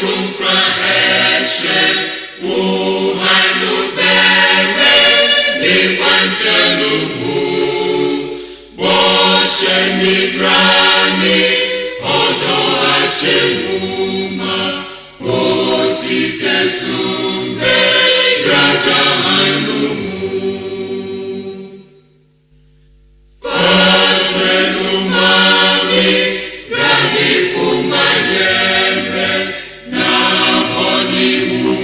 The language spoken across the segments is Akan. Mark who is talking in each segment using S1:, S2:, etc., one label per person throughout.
S1: kumpra eshe uhanu bere nipantelumu boshe nibrani odo ashemuma osise sumbe ragahanumu Fajrenumami rani kumayemre na onimu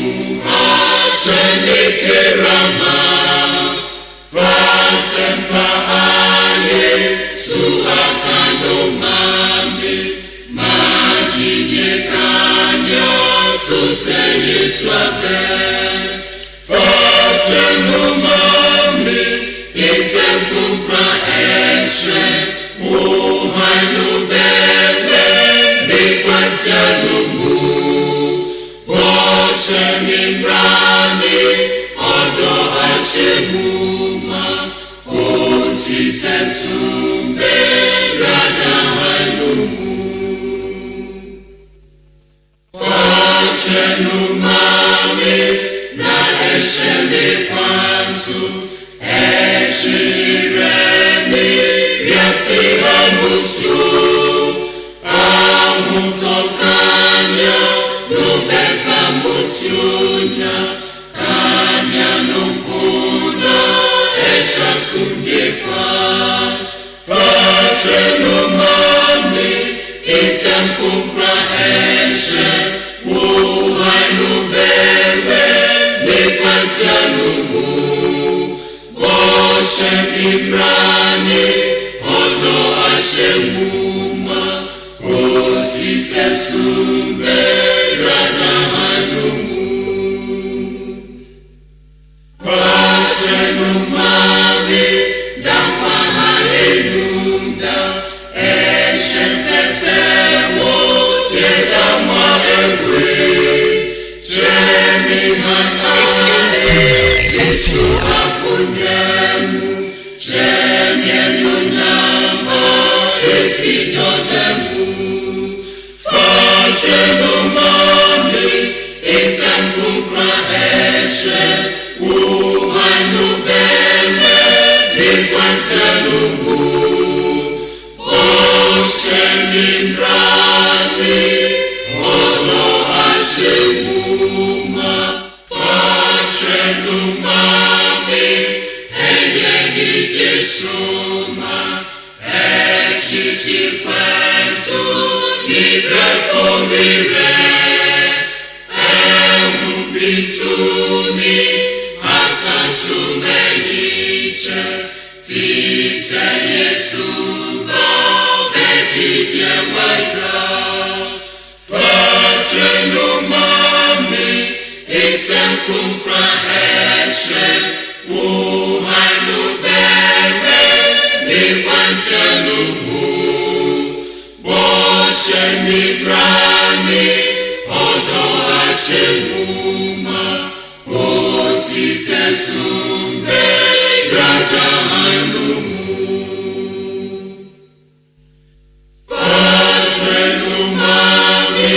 S1: ashenikerama Fasempa aye suakanomami Majinyekanyo suseye swabe Fajrenumami isempupra eshe Uhanu bebe nikwantialumu Boshe nimbrani odo ashemuma Kosise sumbe ragahanumu Fajrenumami na eshe nikwansu Eshiremi Yasihamusu Ahutokanya Nubepa musyunya Kanya nukuno Esha sungekwa Fajrenumami Isempupra eshe Uhanu bebe Nikwantialumu Boshe nimbrani odo ashemuma Osise sumbe ragahanumu Fajrenumami dakwa halenunda Eshe fefewo yedamwa ewe Chemi hanae Yesu apunyemu Chemyenyunyama efijodemu Fajrenumami isempupra eshe Uhanu bebe nikwantelumu Boshe nimbrani odo ashemuma Fajrenumami Jesuma echichi kwentu nibreforire Ehubitumi asansumeliche Fise Yesuba bejidye waira Fajrenumami isempupra eshe Uhanu bere nikwantelumu Boshe nibrani odo ashemuma Osise sumbe ragahanumu Fajrenumami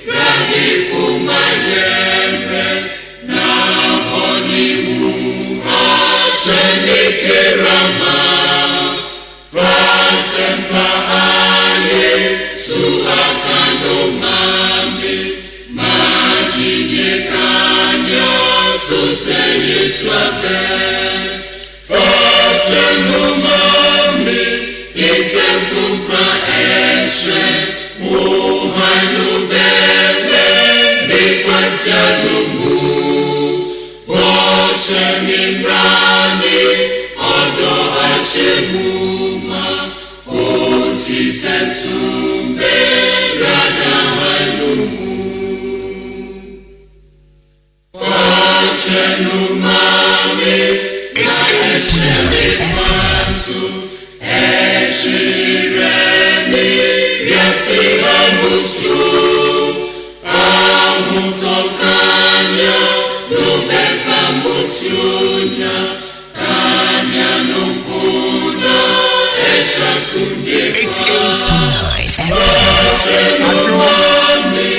S1: rani kumayemre na onimu Shenikerama Fasempa aye suakanomami Majinyekanyo suseye swabe Fajrenumami isempupra eshe Uhanu bebe nikwantialumu Boshe nimbrani odo ashemuma Kosise sumbe ragahanumu Fajrenumami na eshe nikwansu Eshiremi Yasihamusu Ahutokanya Nubepa musyunya Kanya nukuno Esha sungekwa
S2: 88.9 FM.
S1: Fajrenumami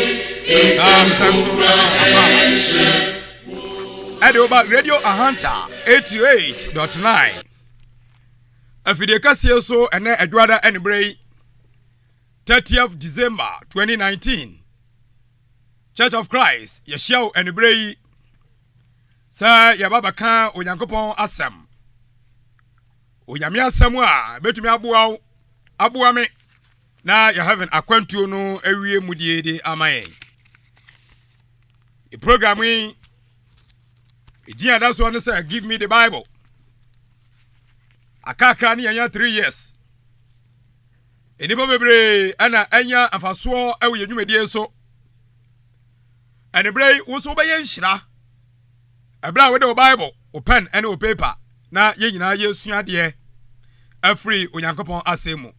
S2: Edoba Radio Ahanta 88.9. Afide kasiye so ene adwada enbrei 30th December 2019. Church of Christ yeshiaw enbrei sa yababa kan onyankopon asem. Onyame asem a betumi aboa me na ya heaven akwantuo no awie mudie de amaye. The program we that's one say give me the Bible. Akakra ni yanya 3 years. Enipa bebre ana anya afaso ewe yedwumedie so. Enebrei wo so be yenhira. Ebra we the Bible, o pen and o paper na ye nyina yesua de afri onyankopon asemu.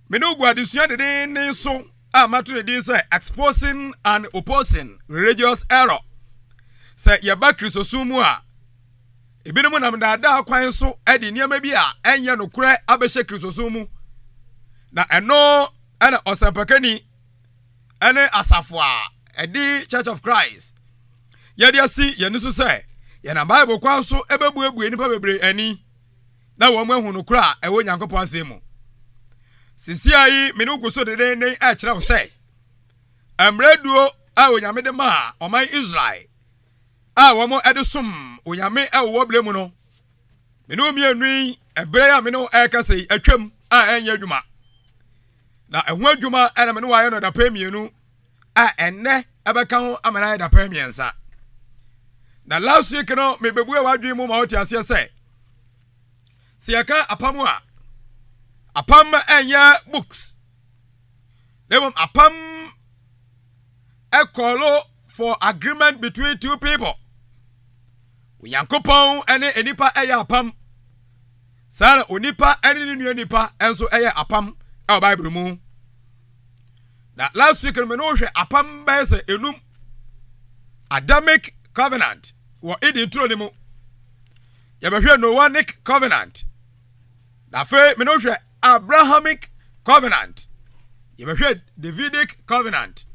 S2: Me no gwa de sua de ne so matter de say exposing and opposing religious error. Say yaba kristosumu a ebinom nam da kwan so e de niam bi a enye no kure abehye kristosumu na eno ana osempakani ene asafo a edi Church of Christ ye de asi ye nusu say ye na Bible kwan so ebebuebu enipa bebre ani na wo mahu no kure a ewo Nyankopon asemu. Sisi ayi menugo so de ne a kire wo say amreduo a onyame de ma oman Israel wo mo edesum onyame e wo blemu no menu mienu ebre ya menu e kase atwam a enye adwuma na ehu adwuma na menu wa ye no da pamienu a enne ebeka ho amana da pamiensa na last week no me bebu e wadwi mu ma oti ase se siaka apamu a apam enye books demom apam a call for agreement between two people. Uyankopon ene enipa eya apam. Sara onipa ene ninu enipa enso eya apam e Bible mu. That last week me no hwe apam bese enum Adamic covenant wo edi intro ni mu. Ya behwe Noahic covenant. Da fe me no hwe Abrahamic covenant. Ya behwe Davidic covenant.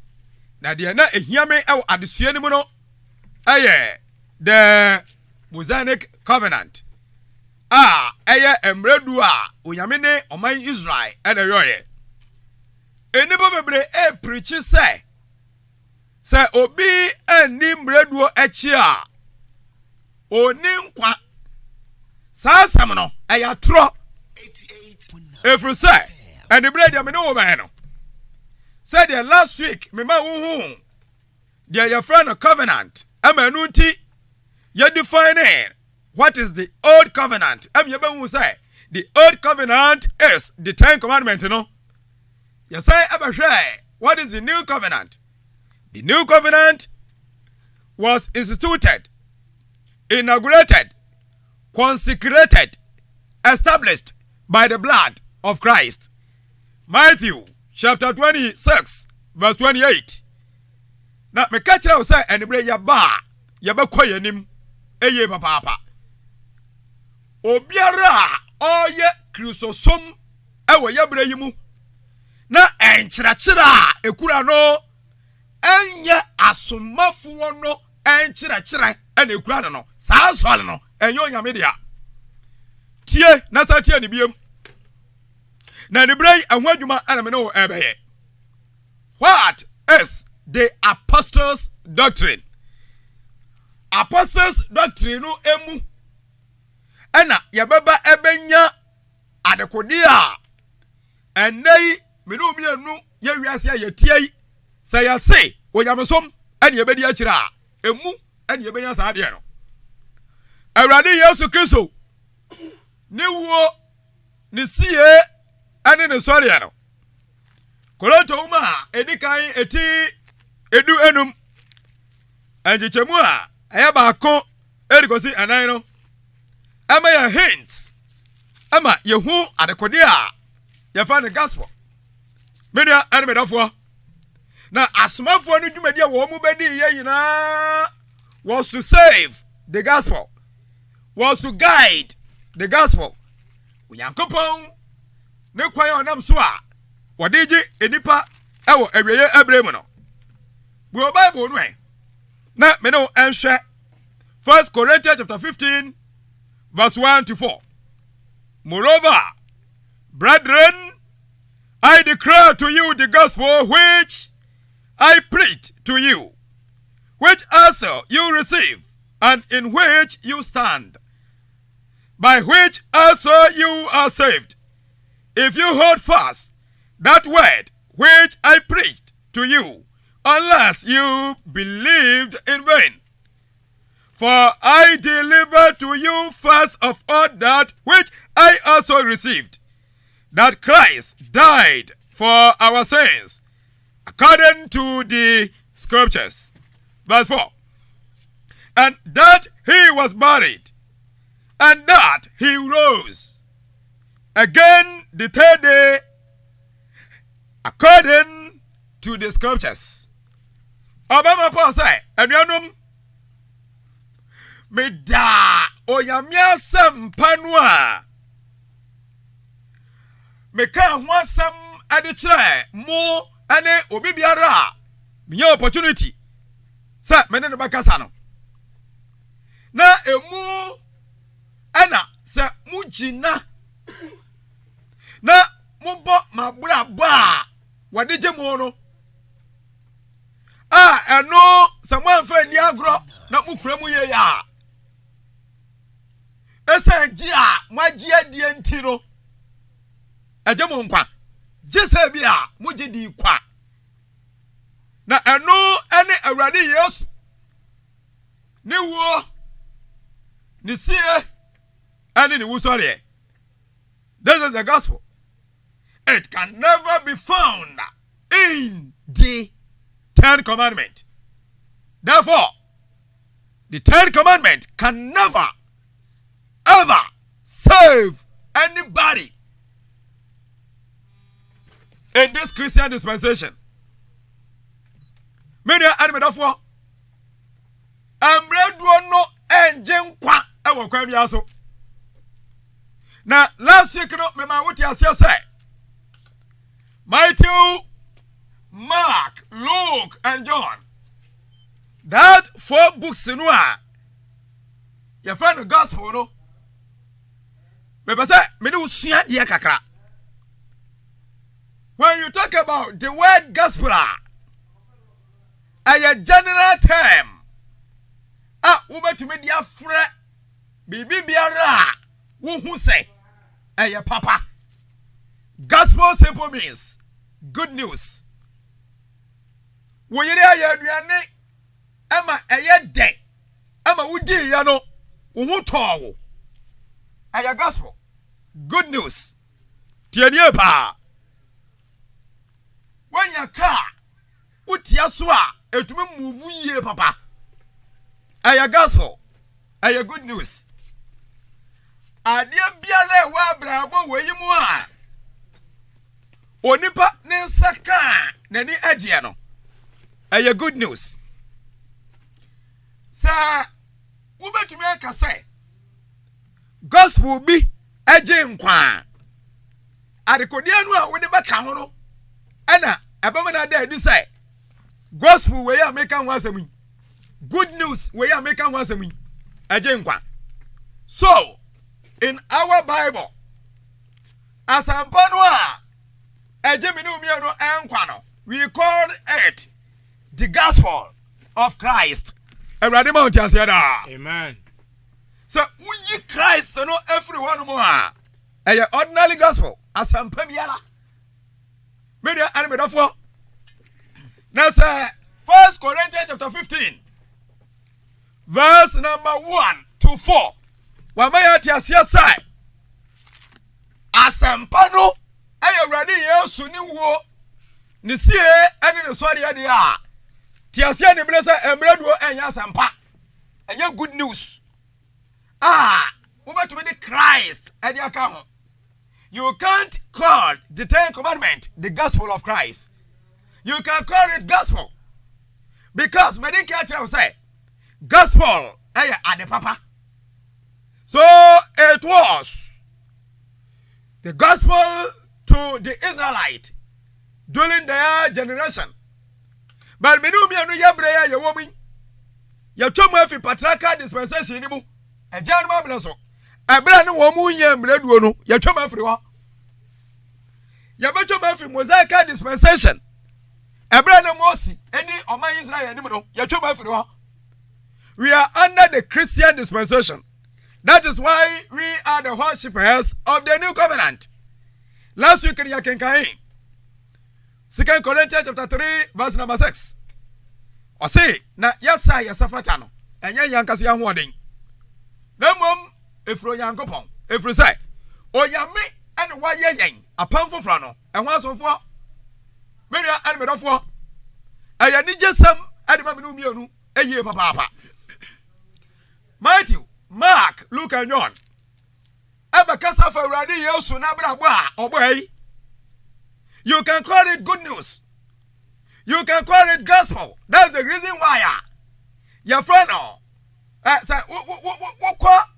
S2: Na de na ehiame e adesua ni mu no the Mosaic covenant emredu a onyame ne oman Israel e na yoye enibo bebre preach say obi ani mredu echi a oni nkwa sasam no ya tro efru say enibre de me no man no said the last week me ma hu your friend a covenant amanuti you define what is the old covenant you be say the old covenant is the 10 commandments no you say what is the new covenant. The new covenant was instituted, inaugurated, consecrated, established by the blood of Christ. Matthew chapter 26 verse 28. Na me catch you say enibre ya ba koyanim eye papa. Obiara oye kristosom ewo yabre yimu na enchirachira ekura no enye asomafo no enchirachira ena ekura no saa sole no enye onyame dia tie na sa tie ne biem na ne brei ahwadwuma ana me no ebeye. What is the apostles' doctrine? Apostles' doctrine no emu ena yababa ebenya adekodia enei menu mienu ye wiase yetie say ya say oyamesom ene yebedi akira emu ene yebenya sa ade no awurade Yesu Kristo ni wo ni sie ene ne sori no Koronto uma edikan eti edu enum anjechemu a aya ba ko erikosi anan no ama ya hints ama yehu adekode a ya fa the gospel media animedafo na asmafo no dwumadi a wo mu bedi ye yina was to save the gospel, was to guide the gospel. Uyankopon ne kwan onam so a wodege enipa ewo awieye abremu no bo Bible no na me no enhwe 1 Corinthians chapter 15 verse 1 to 4. Moreover, brethren, I declare to you the gospel which I preached to you, which also you receive, and in which you stand, by which also you are saved, if you hold fast that word which I preached to you, unless you believed in vain. For I delivered to you first of all that which I also received, that Christ died for our sins, according to the scriptures. Verse 4. And that he was buried, and that he rose again the third day, according to the scriptures. Obama Paul say, anuanum me da oyamia sampanwa me ka ho asam ade kire mo ane obi biara me opportunity say me ne bakasa no na emu ana say mujina na mubo mabura ba wade je mo no eno someone fa ni agro na mukura mu ye ya esa ji a maji adie ntiro aje mo nkwa jese bi a muji di kwa na eno ene awrade Yesu ni wo ni sie ene ni wusore. This is the gospel. It can never be found in the 10 commandments. Therefore, the 10 commandments can never ever save anybody in this Christian dispensation. Many animators I'm ready to know engine kwa ewo kwa biaso. Now last week no me ma wuti ase say Matthew, Mark, Luke, and John. That 4 books in one. Your friend the gospel, no? But say, me do suya dia kakra. When you talk about the word gospel, a general term. Uba to me dia fre, bibi biara, who say, a papa. Gospel simple means good news. Wo yere aduane ama eye de ama wudi ya no wo towo aya gospel good news tianie pa when ya ka utia so a etumi move yie papa aya gospel aya good news ade biale wa brabo weyimu a onipa ne saka nani agye no aya good news. Sa ubetumi aka say gospel bi agye nkwa adekodia nu a wode baka ho no ana abamana da adi say gospel we ya make an wasami good news we ya make an wasami agye nkwa. So in our Bible asampa no a agye mi no mi no enkwa no we call it the gospel of Christ.
S3: Amen.
S2: So we Christ no everyone more. A ordinary gospel as some pemiala. Media and metaphor. Now say 1 Corinthians chapter 15 verse number 1 to 4. Wamaya tiasia sai. Asampano aye ready Yesu ni wo ni sie ene ne sori ade a tiasia ne blesa emreduo enya asampa enya good news ubetume the Christ ade aka ho. You can't call the 10 commandments the gospel of Christ. You can call it gospel because medical church say gospel aya ade papa. So it was the gospel to the Israelite, during their generation. But me no me anu yabre ya wo mi. Ya twam afi patriarchal dispensation ni mu. Ejan ma bla so. Ebra ne wo mu nya mreduo no, ya twam afiri ho. Ya betwam afi Mosaic dispensation. Ebra ne Moses edi oman Israel anim no, ya twam afiri ho. We are under the Christian dispensation. That is why we are the worshippers of the new covenant. Last week in Yakenkai, 2 Corinthians chapter 3, verse number 6. Or say, na yasa yasafatano, and yankasi yamwading. No mum, if ro yankopon, if we say, o yame and why yang, a pound for frano, and once of four. Many are animate of four. I need just some animal mionu, a year papa. Matthew, Mark, Luke, and John. Abakasa for Radi Yosu Nabra obey. You can call it good news. You can call it gospel. That's the reason why. Your friend, say, what?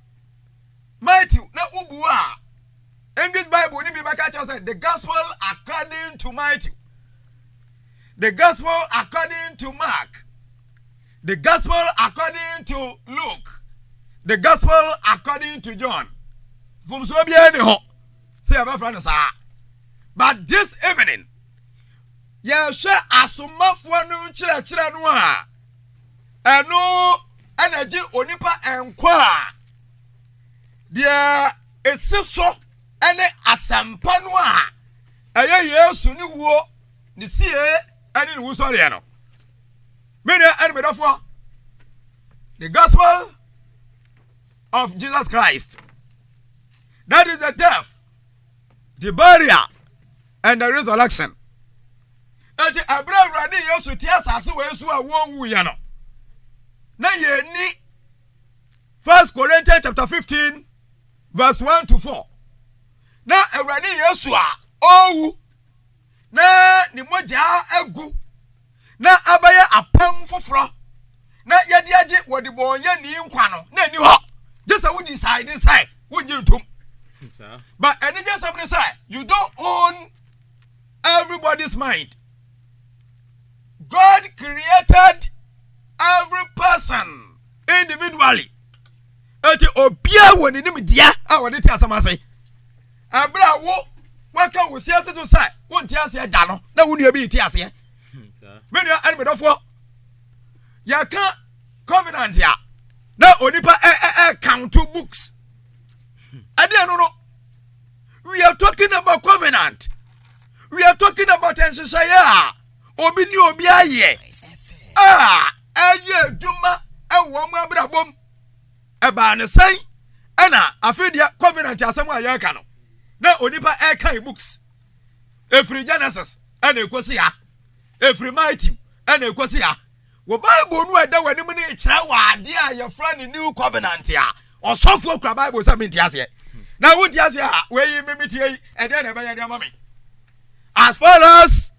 S2: Matthew, na ubua. English Bible, ni bibakacha said, the gospel according to Matthew. The gospel according to Mark. The gospel according to Luke. The gospel according to John. From so be any say about friends. But this evening, ya share asumafo no chira no a eno energy onipa enkwa dia esiso ene asampa no a eye Yesu ni wo ni sie ene ni wo so re no many enemy the gospel of Jesus Christ. That is the death, the burial, and the resurrection. And Abraham ready Yesu ti asase we su a won wu ya no. Na ye ni 1 Corinthians chapter 15 verse 1 to 4. Na ready Yesu a owu. Na ni moja egu. Na abaye apam foforo. Na yedi age wodi bonye ni nkwa no. Na ni ho. Just we decide inside. Would you do? But any just somebody say you don't own everybody's mind. God created every person individually. Eti obia woni ni media a wodi ti asama say. Abra wo waka wo sia to say won ti ase da no na wo nua bi ti ase. Me nua enemy dofo. Ya kan covenant ya. Na onipa count books. No. We are talking about covenant. We are talking about enseshaya. Obi ni obi aye. Aye juma ewo mu abrabom. Eba ne sai ana afedia covenant asem aye ka no. Na onipa kan books. Every Genesis ana ekosi ya. Every Matthew ana ekosi ya. Wo Bible no eda wani mu ne kira wa ade a ye fra ne new covenant ya. Osofo kura Bible say me ntiase. Now what you say? Where you meet here and then every mommy. As far as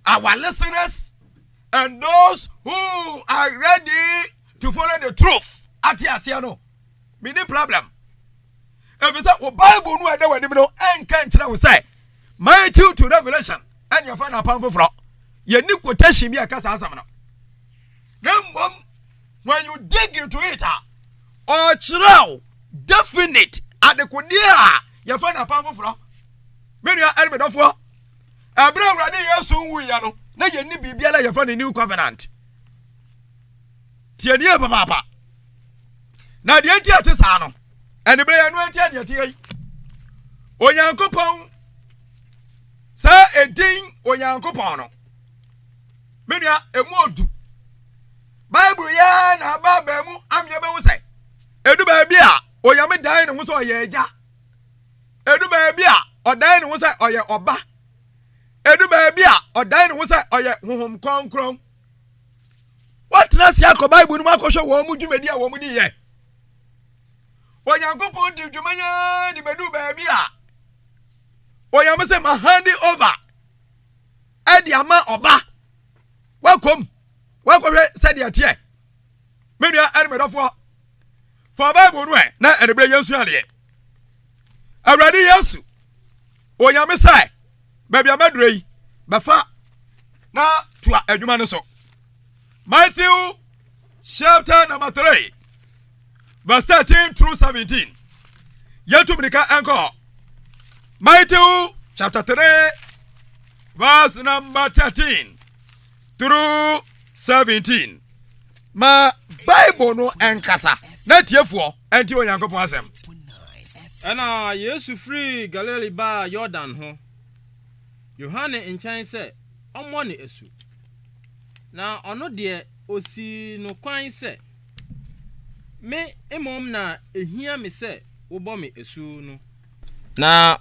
S2: our listeners and those who are ready to follow the truth, at Yasiano, be the problem. If it's a Bible, no idea what you and can't say. Matthew to Revelation, and you find a powerful flock. You need quotation me a casa. Then, when you dig into it, or true, definite. At the Kodia, you find a powerful flow. Many are element of war. Abraham Radi Yasu, we are no, you need to be your friend in new covenant. Tiania Papa. Now the Antiatisano, and the Brian Wantia. O Yankopon, sir, a ding or Yankopono. Many are a modu. Bible yan, Ababemu, I'm your say. Edu baby. O ya me dan ne ho so oye eja edu ba bia o dan ne ho so oye oba edu ba bia o dan ne ho so oye honhom kronkron what na sia ko Bible nu akosho wo mu dwumadi a wo mu di ye o Yankopon di dwumanya di bedu ba bia o ya me se ma hand over e di ama oba wakom wakwe se di atie media animedofo for Bible no na erebre Yesu ale awrade Yesu oyame sai baby amadrei bafa na tua adwuma no so. Matthew chapter number 3 verse 13 through 17. Yetu brika anko. Matthew chapter 3 verse number 13 through 17. Ma Bible no enkasa na tiefo enti onyankopon asem.
S3: Ana Yesu free Galilee ba Jordan ho. Yohane nkyɛn sɛ ɔmmɔ ne esu. Na ɔno deɛ osi no kwan sɛ me emom na ehia me sɛ wobɔ me esu no. Na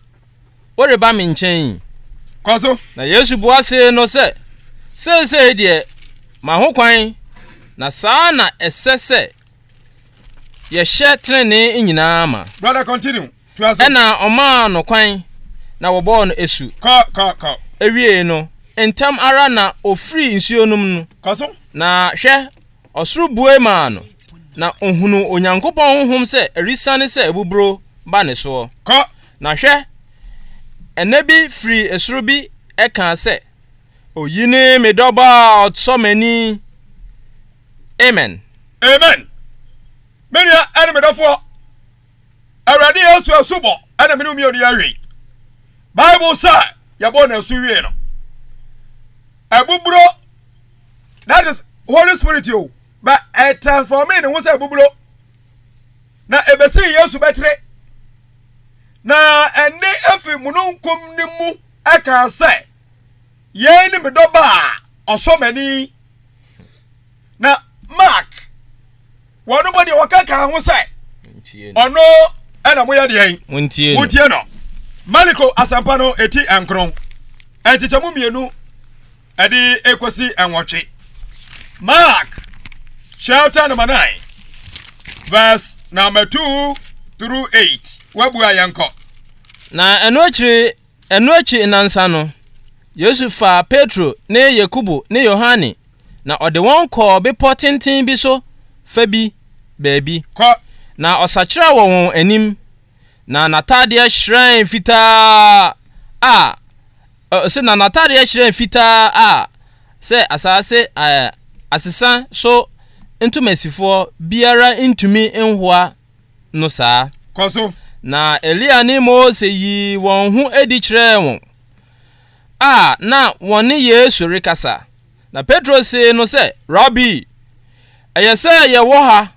S3: woreba me nkyɛn.
S2: Kɔso.
S3: Na Yesu buase no sɛ sɛ deɛ ma ho kwan na saa na ɛsɛ sɛ yɛhyɛ trene nyinaa ma.
S2: Brother, continue.
S3: Ɛna ɔma no kwan na wɔbɔ no esu.
S2: Ka.
S3: Ewie no entam ara na ofiri nsuo num no.
S2: Kɔso.
S3: Na hwɛ ɔsoro bue ma no. Na ohunu onyankopɔn honhom sɛ erisane sɛ ebubro ba ne so.
S2: Ka.
S3: Na hwɛ ene bi firi esoro bi ɛka sɛ oyine me dɔba ɔtsɔmani. Amen.
S2: Amen. Menia ene medofo. Awurade Yesu asubo ene menu mi odi awi. Bible say yabo na asu wie no. Ebubro, that is Holy Spirit you. But transforming who say ebubro. Na ebesi Yesu betre. Na ene efi mununkum ni mu aka say ye ni medoba ɔsɔmani. Na Mark nobody wakaka ho say ono ena moya de yen muntie no Maliko asampa no eti ankron enchichemu mienu edi ekosi enwotwe. Mark chapter number 9 verse number 2 through 8 wabu ayanko.
S3: Na eno achi nansa no Yesu fa Petro ne Yakubu ne Yohane na ode won ko be potenten bi so fa bi baabi
S2: ko
S3: na osachira won anim na natade hyiran fita se na natade hyiran fita se asase asesa so ntumasifo biara ntumi enhoa no saa
S2: koso
S3: na Elia ne Mose yi won hu edi kyerɛ won na won Yesu rekasa. Na Petro se no se Rabbi ayese ye wo ha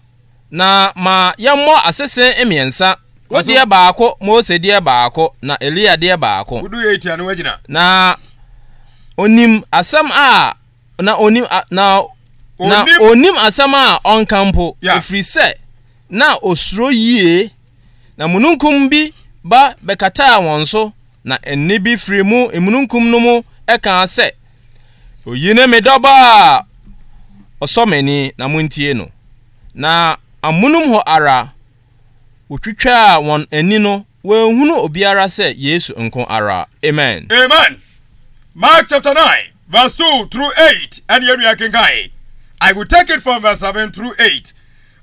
S3: na ma yemmo asese emiensa wode baako Mose de baako na Elia de baako
S2: udu yetia no wagina
S3: na onim asam na onim asam onkampo ofri se na osuro yie na mununkum bi ba bekata won so na enne bi firi mu emununkum no mu eka se oyine medoba osomani na muntie no na amunum ho ara otwitwa won ani no wenhunu obiara se Yesu nko ara. Amen.
S2: Amen. Mark chapter 9 verse 2 through 8 and here we are kinkai. I will take it from verse 7 through 8.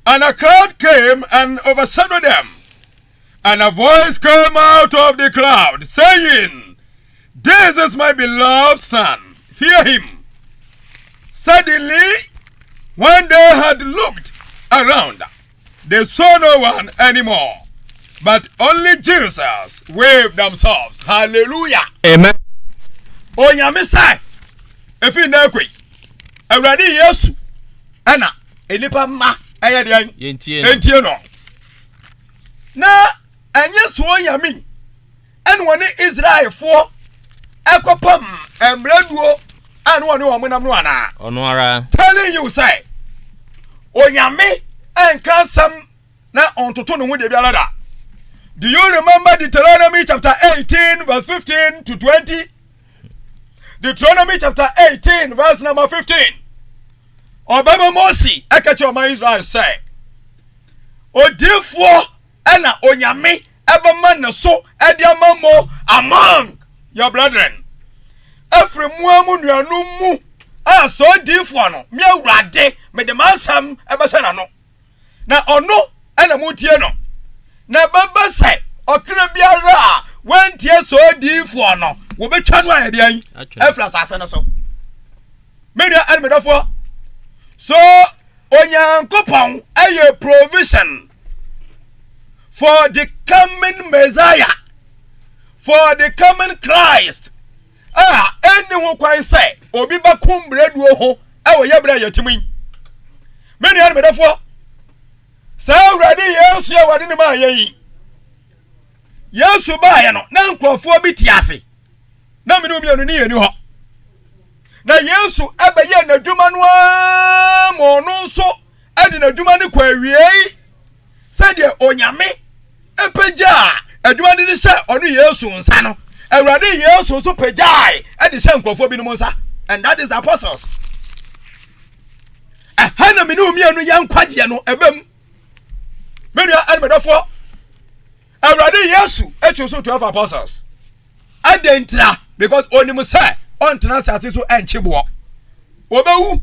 S2: And a crowd came and overshadowed them. And a voice came out of the crowd saying, "This is my beloved son. Hear him." Suddenly, when they had looked around, they saw no one anymore, but only Jesus waved themselves. Hallelujah.
S3: Amen.
S2: Onyame sai efi na ekwe Awurade Yesu ana enipa ma eye de entie no na anya so onyame ene woni Israelfo ekopam embraduo ane woni wo monam no ana
S3: ono ara
S2: telling you say onyame enka sam na ontoto no ho de biara da. Do you remember Deuteronomy chapter 18 verse 15 to 20? Deuteronomy chapter 18 verse number 15. Obama Mosi ekache o Israel say odifo ena onyame ebama ne so ediamamo among your brethren. Every muamu nuanu mu so difo no me awurade me de mansam ebese na no na ono ena mutie no na baba say okra biara wantie so difo no wo betwa no ayedian efra sase no so media elmedofo so onyankopon aye provision for the coming Messiah, for the coming Christ. Anyone quite say, Obi bakum bread wo, I yabra yetimin. Many are therefore. So ready, yes, you are in my ye. Yes, you buy no, now for bitiasi. Now, me no be on near you. Now, yes, you ever yen a Jumanwa, or no so, adding a Jumani query. Said ye onyame epeja aduma de se onu Yesu nsa no awurade Yesu so pejai e de se nkofo bi no nsa and that is the apostles hana me no mianu yankwaje no ebem media almedofo awurade Yesu e choose 12 apostles adentra because onimu se on translate so enchibo obewu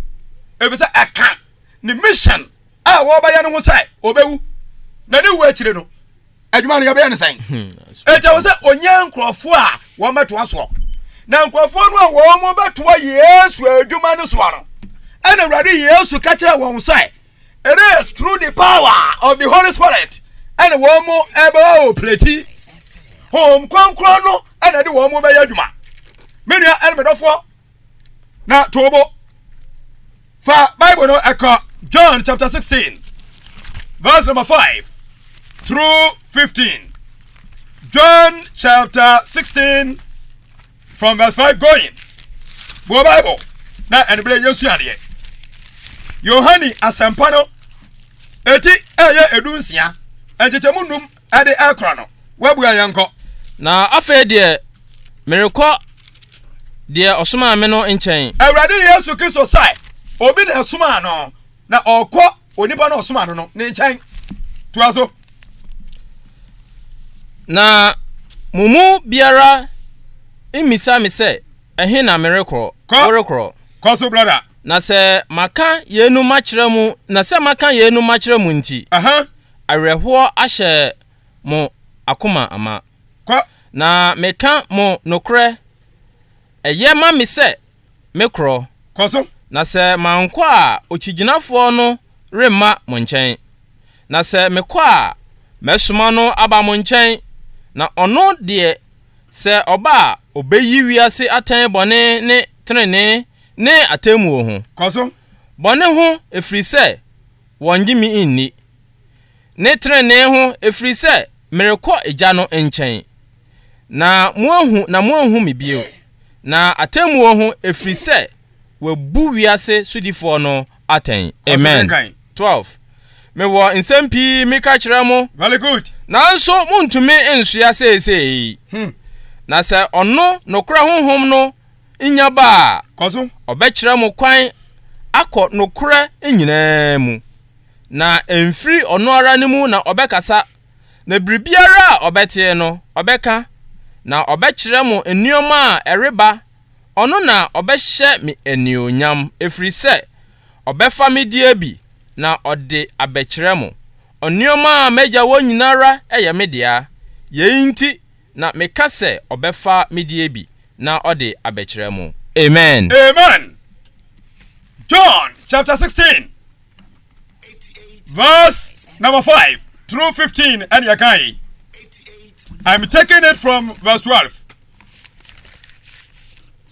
S2: efese aka ni mission a wo ba ya no ho se obewu na ni wo akire no adwuma no yabe ne san eja wo se onyankrofo a wo meto aso na nkrofo no a wo mo beto Yesu adwuma no so no and already Yesu ka kire wo say it is through the power of the Holy Spirit and wo mo ebe operate home kwankro no and ade wo mo be adwuma menua elmedofo na tobo fa Bible no eka John chapter 16 verse number 5 through 15. John chapter 16 from verse 5 going. Bo Bible. Na enbre Yesu ade. Yohani asempano eti eye edunsia. Enchechemunum ade akra no. Wabu ayanko.
S3: Na afa de mereko de osoma me no nchen.
S2: Awurade Yesu Kristo sai. Obi na osoma no na okọ onipa na osoma no ne nchen. Tuaso. Na mumu biara imisa me se ehe na merekro orekro koso brother
S3: na se maka yenu machiremu na se maka yenu machiremu nti areho ahye mo akoma ama na meka mo nokre eye ma me se mekro
S2: koso
S3: na se manko a ochiginafo no remma mo nchen na se mekọ a mesoma no aba mo nchen na ono de se oba obeyi wiase atan bone ne trene ne atemu ho
S2: koso
S3: bone ho efri se wonjimi inni ne trene ho efri se merekọ eja no nchen na muahu me bio na atemu ho efri se wabu wiase sudifo no atan amen 12 me wo nsempi me ka kire mo
S2: very good
S3: nanso muntumi ensua sesei na se ono nokra honhom no nya ba
S2: koso
S3: obekire mo kwan akọ nokra enyina mu na emfiri ono ara ne mu na obekasa na bribiara obete no obeka na obekire mo enuoma a ereba ono na obehye me enionyam efiri se obefa me die bi na ode abekire mo onioma meja wonyinara eye media yeinti na mekase obefa medie bi na ode abekire mo amen
S2: amen John chapter 16 verse number 5 through 15 and yakai I'm taking it from verse 12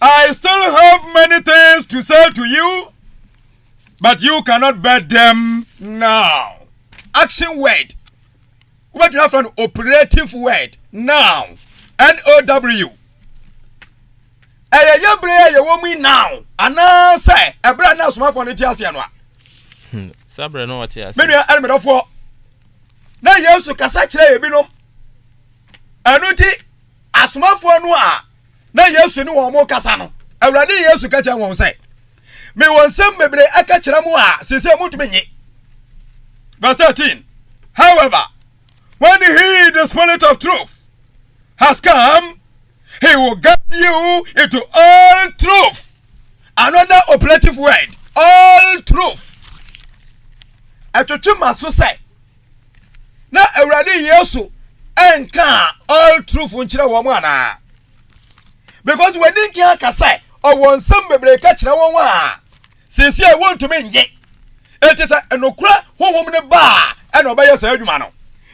S2: I still have many things to say to you but you cannot bear them now. Action word. What you have an operative word now. N-O-W. Eye yebre ye wo mi now. Ana say ebra na soma for nti ase no a.
S3: Sabre no what ase.
S2: Me nua elmedofo. Na Yesu kasa kire ye binom. Anu ti asomafo no a na Yesu ni wo mo kasa no. Awurade Yesu ka kire won say me wonsem bebre aka kire mu a sese mutumenye. Verse 13. However, when he, the Spirit of truth, has come, he will guide you into all truth. Another operative word, all truth. Atotu maso say, na Awurade Yesu enka all truth nchire wo mu ana. because when they can't say or one some baby catch na one since I want to mean ye it is a no cra home the bar and obey yourself man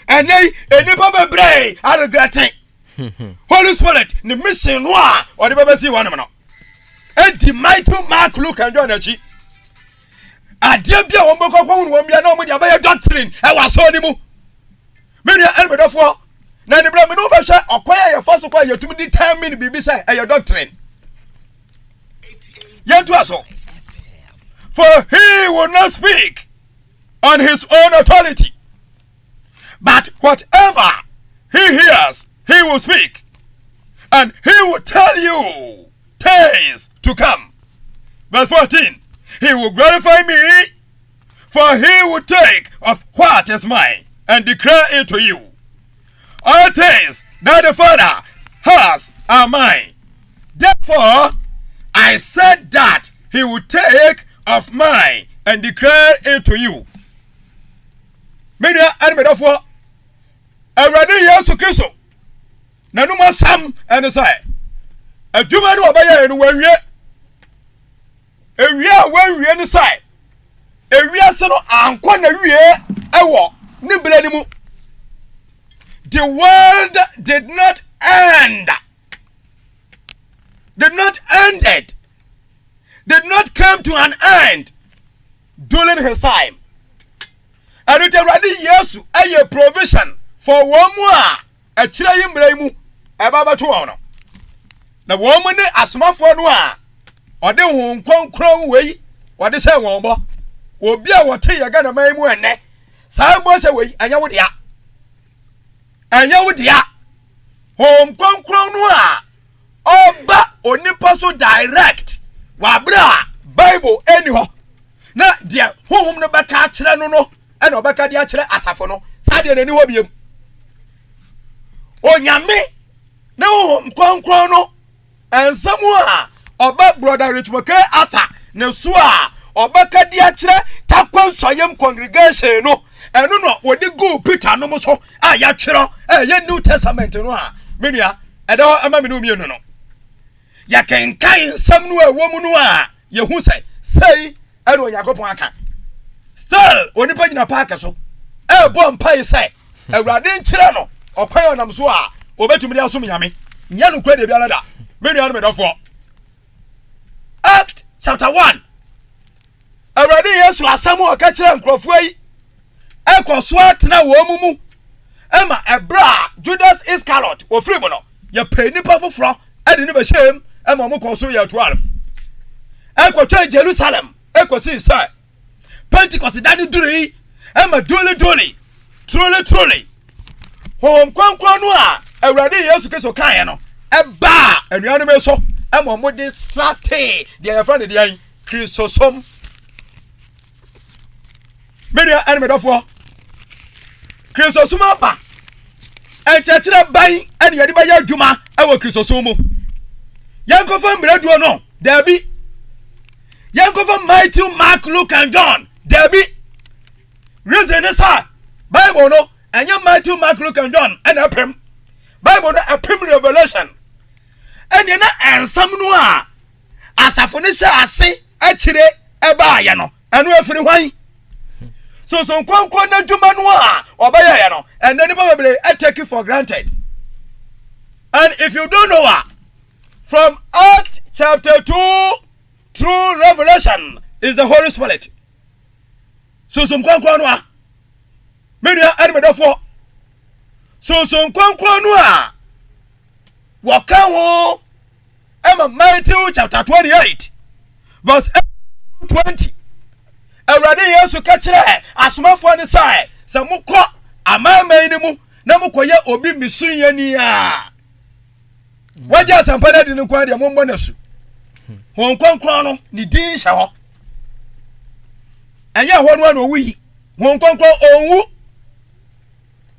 S2: and they any papa bray I regret it Holy Spirit the mission one or the baby see one man and the mighty Mark Luke and John Chi adia bia won beko kwon won bia na won dia ba doctrine e wa so ni mu me dia elbedofo na ni bra me no ba hwe okwaya ye faso kwa ye tumi determine bibi say e doctrine yentu aso for he will not speak on his own authority but whatever he hears he will speak and he will tell you things to come. Verse 14 he will glorify me, for he will take of what is mine and declare it to you. All things that the Father has are mine. Therefore, I said that he will take of mine and declare it to you. Media and metaphor. Already Yesu Kristo. Nanuma Sam and say, a Juma no obey and when ye. Ewia when we inside. Ewia se no ankwa na wie ewo ni bele mu. The world did not end. Did not end it. Did not come to an end during his time. And it already Yesu a provision for one more a chira yimbre mu e baba to ono. Na wo mu ne asomafo no a ode hon konkron wei ode se won bo obi a wote ye ga na man mu enne sa bo se wei anya wo dia hon konkron no a oba onipa so direct wa bra bible eni ho na dia honhom no beka kire no no e na obeka dia kire asafo no sa dia nani ho biem onyame na honhom konkron no ensamu a oba brother Richmond Arthur ne so a obeka dia kire takwan soyem congregation no enu no wodi go Peter no mo so a ya twero ye New Testament no a menua edo ama me no mienu no ya kenkan nsam no ewo mu no a ye hu sei ero yakopon aka still onipa gina park so e bo mpai sei awurade nkire no okwan onam so a obetumi dia so nyame nya no kwa de bia lada menua no medofo Act chapter 1 awurade Yesu asamu aka kire nkrofo yi ekoso atena wo mumu ema ebra Judas Iscariot ofiri mo no ye panipa foforo ade ne be shem ema mo koso ye 12 ekotwa Jerusalem ekosi sai Pentecost dani duri ema dole truly hom kwankwan no a awurade Yesu Kristo kan no eba anuanu me so ema mo distracted dia friend dia Christosom media enemy dofo Christosom apa enchechire ban ene yedi ba ya adwuma ewo Christosom mu yankofa mbraduo no dabi yankofa Matthew, Mark, Luke and John dabi reason is Bible no anya Matthew, Mark, Luke and John and apem Bible no apem revelation ene na ensam no a asafo ne sha ase akire eba ya no eno afiri hwan so kwankwan na dwuma no a obaya ya no and then people take it for granted. And if you don't know from Acts chapter 2 through Revelation is the Holy Spirit. So kwankwan no a media enemy therefore so kwankwan no a waka ho Emma Matthew chapter 28 verse 20 awurade Yesu ka kire asomafo ne sai se mukọ amaman ni mu na mukoye obi misunyani a waje asampada di ne kwa de mombo na su hon kwankwan no ni din hye ho anya ho no no wi hon kwankwan onwu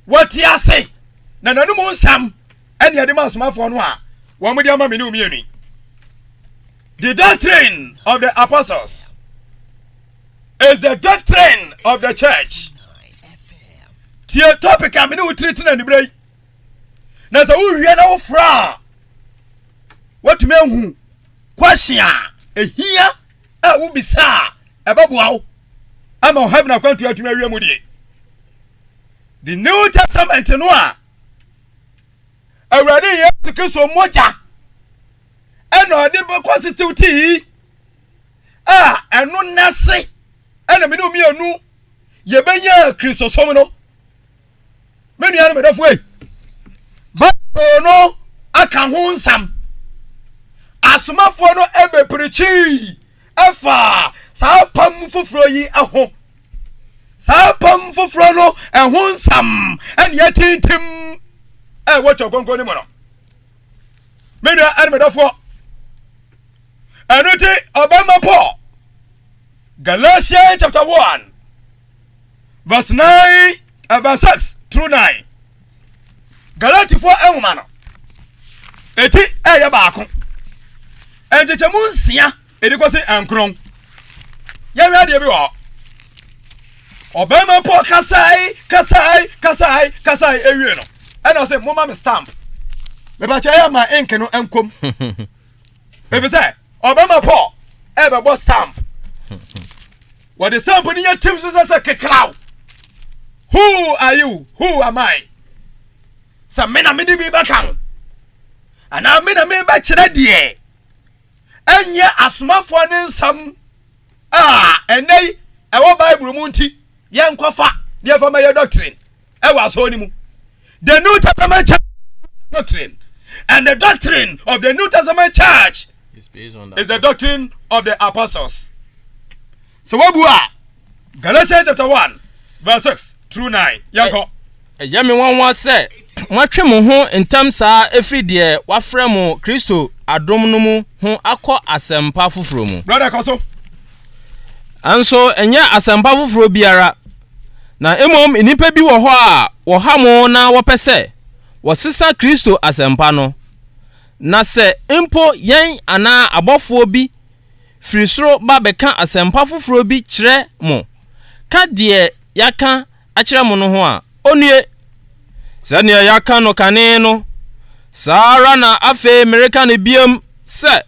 S2: wati ase na nanu mu nsam ene ade ma asomafo no a wo mo de ama me ni umienu. The doctrine of the apostles is the doctrine of the church. The topic I'm going to treat in the break. Now, so we are now fra. what me hu question ehia a wo bisa ebeboa ama heaven akwantu atumi awie mu die the New Testament no a awurade Yesu Kristo moja eno ade be constitute eno nase ena me no mi anu ye benya Kristo som no me nua no me dafo e ba no aka ho nsam asomafo no ebeprichi afa saa pam foforo yi aho saa pam foforo no eho nsam ene yatintim watch ogongo ni mo no me nua ane me dafo Anote Obama Paul Galatians chapter 1 verse 9 verse 6 through 9 Galati for enwoma no eti eye baako enjechemu nsia edikosi enkron ya wi ade bi wo Obama Paul kasai ewie no ena say mama me stamp me ba cha ma ink no enkom be say Obama Paul ebe stamp what the stamp in your team says keklau who are you who am I some men me di bi bakan ana me na me ba kire die enye asomafo ne nsam enei ewo Bible mu nti ye nkofa de fa my doctrine ewo aso ni mu the New Testament doctrine and the doctrine of the New Testament church is the doctrine of the apostles. So what Galatians chapter 1 verse 6 through 9. Yanko.
S3: Yami wan say mwatwe mo ho entam saa efri de wafre mo Kristo adom no mu ho akọ asempa foforo mu.
S2: Brother Koso.
S3: Anso enye asempa foforo biara. Na emom enipa bi wo ho a wo ha mo na wo pese. Wo sisa Kristo asempa no. Na se impo yen ana abofo bi frisro ba beka asempa foforo bi kire mo ka de yaka a kire mo no ho a onue sania yaka no kane no sara na afe America ne biem se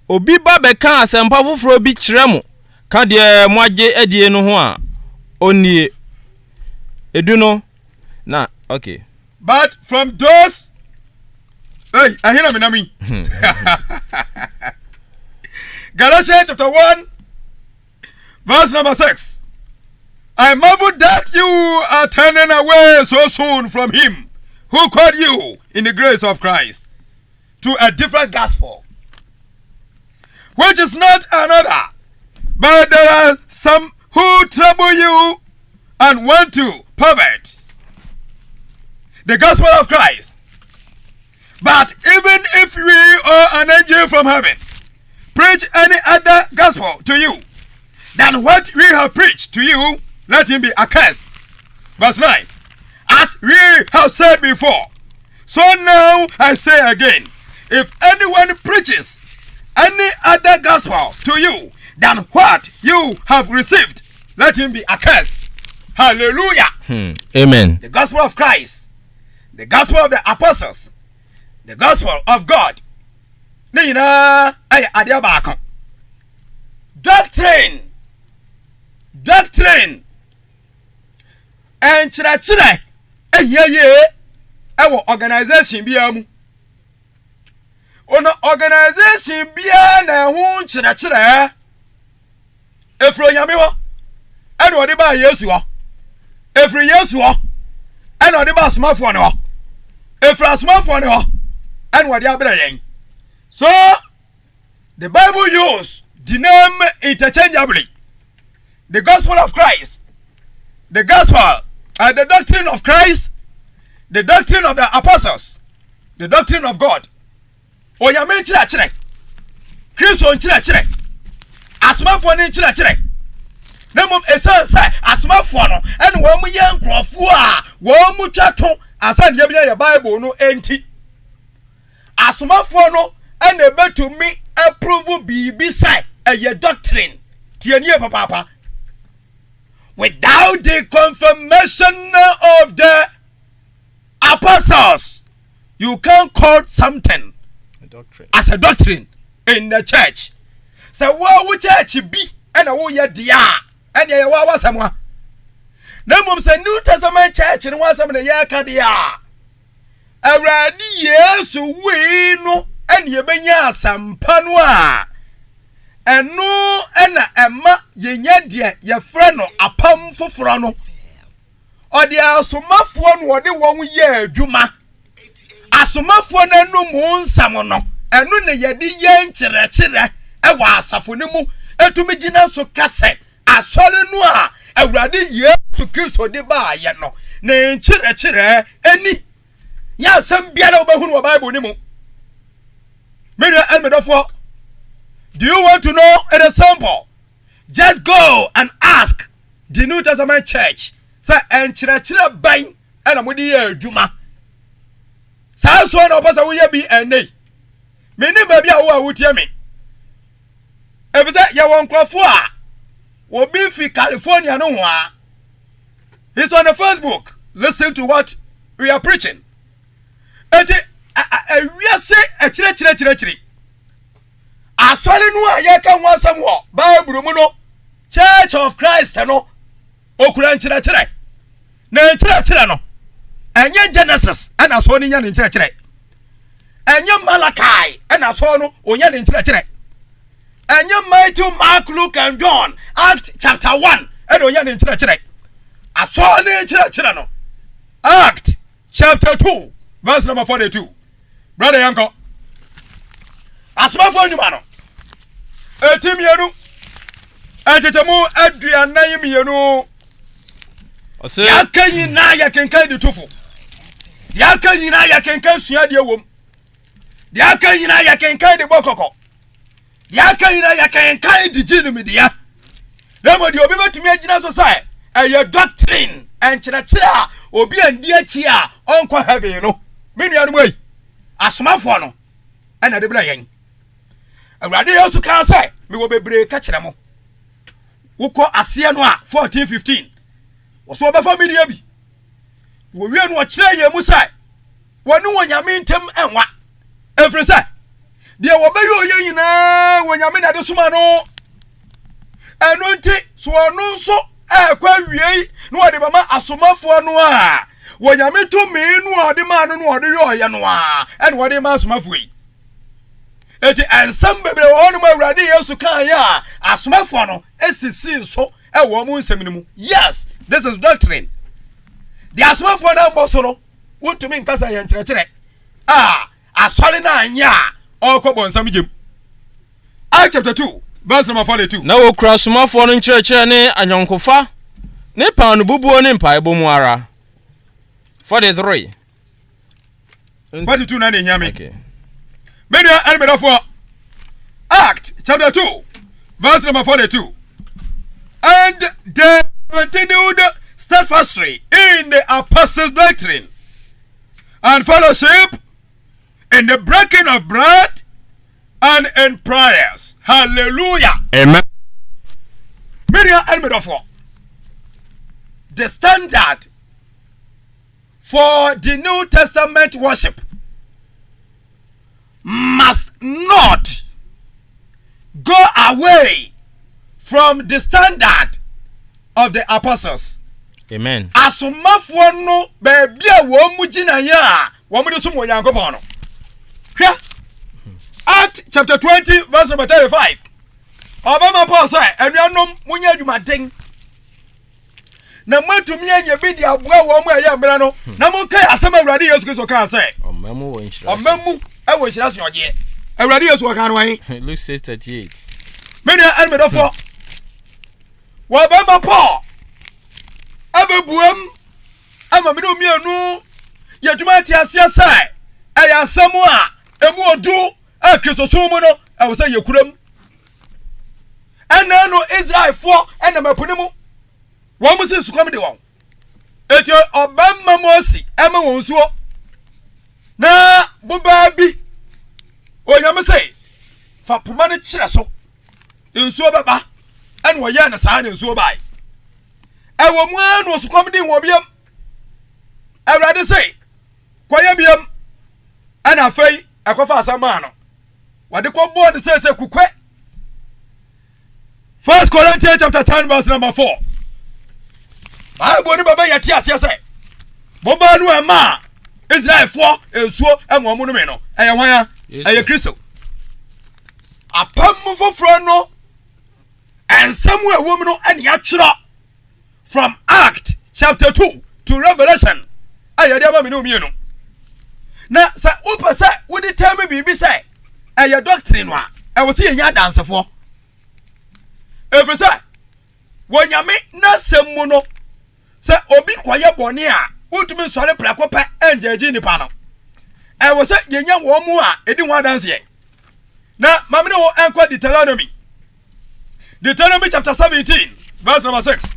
S3: obi ba beka asempa foforo bi kire mo ka de mo age adie no ho a onue edu no na okay
S2: but from those hey, I hear me. Galatians chapter 1, verse number 6. I marvel that you are turning away so soon from him who called you in the grace of Christ to a different gospel, which is not another, but there are some who trouble you and want to pervert the gospel of Christ. But even if we or an angel from heaven preach any other gospel to you than what we have preached to you, let him be accursed. Verse 9. As we have said before, so now I say again, if anyone preaches any other gospel to you than what you have received, let him be accursed. Hallelujah.
S3: Amen.
S2: The gospel of Christ, the gospel of the apostles, the gospel of God. Nina ay adia baako. Doctrine. En chira eyeye ewo organization bia mu. Ono organization bia na hu chira efro nyame ho. Eno ode ba Yesu ho. Efri Yesu ho. Eno ode ba asomafo ne ho. Efra asomafo ne ho. And what they are bringing. So the Bible uses the name interchangeably. The gospel of Christ, the gospel and the doctrine of Christ, the doctrine of the apostles, the doctrine of God. Oyame chire Christo chire asmafo ni chire Nemom esan say asmafo no and wo mu ye nkrofo a wo mu twato asan ye bia ye Bible no enti asomafo no ene betumi approve bibi sai eye doctrine tienie papa without the confirmation of the apostles you can't quote something as a doctrine in the church. So wo church bi na wo ye dia and ye wa wasamwa. Na mum say New Testament church ni wasam na ye ka dia. Awurade Yesu we no and ye benya asampa no a eno na ema ye nya dia ye frɛ no apam foforo no. Odi asomafo no odi won ye adwuma. Asomafo na no mu nsam no eno ne ye di ye nkyerɛkyerɛ ewa asafo ne mu etumi gina so kase asɔre no a Awurade Yesu Kristo de ba ye no ne nkyerɛkyerɛ eni ya asɛm biara obehunu wa Bible ni mu. Media elmedofo, do you want to know it is simple? Just go and ask the New Testament church. Say enkyerɛkyerɛ ban na mo de ye adwuma. Saa so na opasa wo ye bi ene. Me ni ba bia wo a wotie me. Efese ye won krofo a wo bi fi California no ho a. He's on the Facebook. Listen to what we are preaching. Eti wiase ekyerɛkyerɛ. Asɔre no a ye ka ho asɛm ho Bible mu no Church of Christ no okura nkyerɛkyerɛ. Na nkyerɛkyerɛ no enye Genesis ana so ni nya nkyerɛkyerɛ. Enye Malachi ana so no onya nkyerɛkyerɛ. Enye Matthew, Mark, Luke and John Act chapter 1 ana onya nkyerɛkyerɛ. Aso ni nkyerɛkyerɛ no Act chapter 2 verse number 42. Brother Yanko asomafo nyuma no etimienu ejejemu aduanan mienu
S3: ose
S2: yakanyina yakenkan di tufo yakanyina yakenkan suade wom yakanyina yakenkan di bokoko yakanyina yakenkan di jinimidia nemo di obi betumi agina so sai eye doctrine enkyerɛkyerɛ obi andi achi a onko heaven no menuanu ei asomafo no ana de bla yen Awurade Yesu kan say me wo bebre ka kyerɛ mo wokɔ ase no a 14:15 wo so obefa media bi wo wie no kyerɛ ye mu say wonu wonyame ntem enwa efiri say de wo beyo oye nyina wonyame na de soma no eno nti so onu nso ekwa wie no ode bama asomafo no a wonyame to me no ode ma no ode yo ye no a ene ode ma asomafo yi eti ansam bebre wonu ma Awurade Yesu kan ya asomafo no esisi so ewo mu nsem ni mu. Yes, this is doctrine. The asomafo na mboso no wotumi nkasa ye nkyerɛkyerɛ asɔre na anya ɔkɔbɔ nsam gem. Acts chapter 2 verse number 42.
S3: Na wo kura asomafo no nkyerɛkyerɛ ne anyonkofa ne pan no bubuo ne mpaebɔ mu ara. 43
S2: 42 na ne nyame.
S3: Okay.
S2: Media elmedofo Act chapter 2 verse number 42. And they continued steadfastly in the apostles' doctrine and fellowship, in the breaking of bread and in prayers. Hallelujah.
S3: Amen.
S2: Media elmedofo, the standard for the New Testament worship must not go away from the standard of the apostles.
S3: Amen.
S2: Asomafo no baby a wo mu gina ya wo mu de so mo Yankopon no. Hwɛ Act chapter 20 verse number 35. Obama Paul say anuanom munya adwumaden na matumi anya bi di aboa wo mu aye mbra no na mo kai asem Awurade Yesu Kristo kan say
S3: Omamu wo nhyira.
S2: Omamu ewo nhyira so oje Awurade Yesu kan no wan
S3: Luke 6:38.
S2: Many elmedofo Obama Paul abebuam ama me no mienu yadwuma ti ase sai eya asem a emu odu Kristo so mu no ewo say yekuram ana no Israel fo ana mapunimu wo mu se sukom de won eti Obama Mosi ema won suo na buba bi onyame say fa poma ne kyerɛ so nsuo baba ana wo ya na saa ne nsuo bai ewo mu anu sukom din wo biam Awurade say koya biam ana afei akofa asama no What the board says a kukwe. 1 Corinthians chapter 10 verse number 4. Bible baba yatia say. Boba no ema Israel for ensuo enwomu no me no. Eye hwan ya? Eye Kristo. Apam foforo no ensam a wo mu no ane atwera from Act chapter 2 to Revelation. Eye dey ba me no mienu. Na sa upa say wo dey tell me bibi say eye doctrine no a e wo say yenya dansefo. Every say wonyame na semu no say obi kwaye bone a utumi sore prako pa enjeji nipa no e wo say yenya wo mu a edi ho dance ye na mamne wo enko Deuteronomy chapter 17 verse number 6.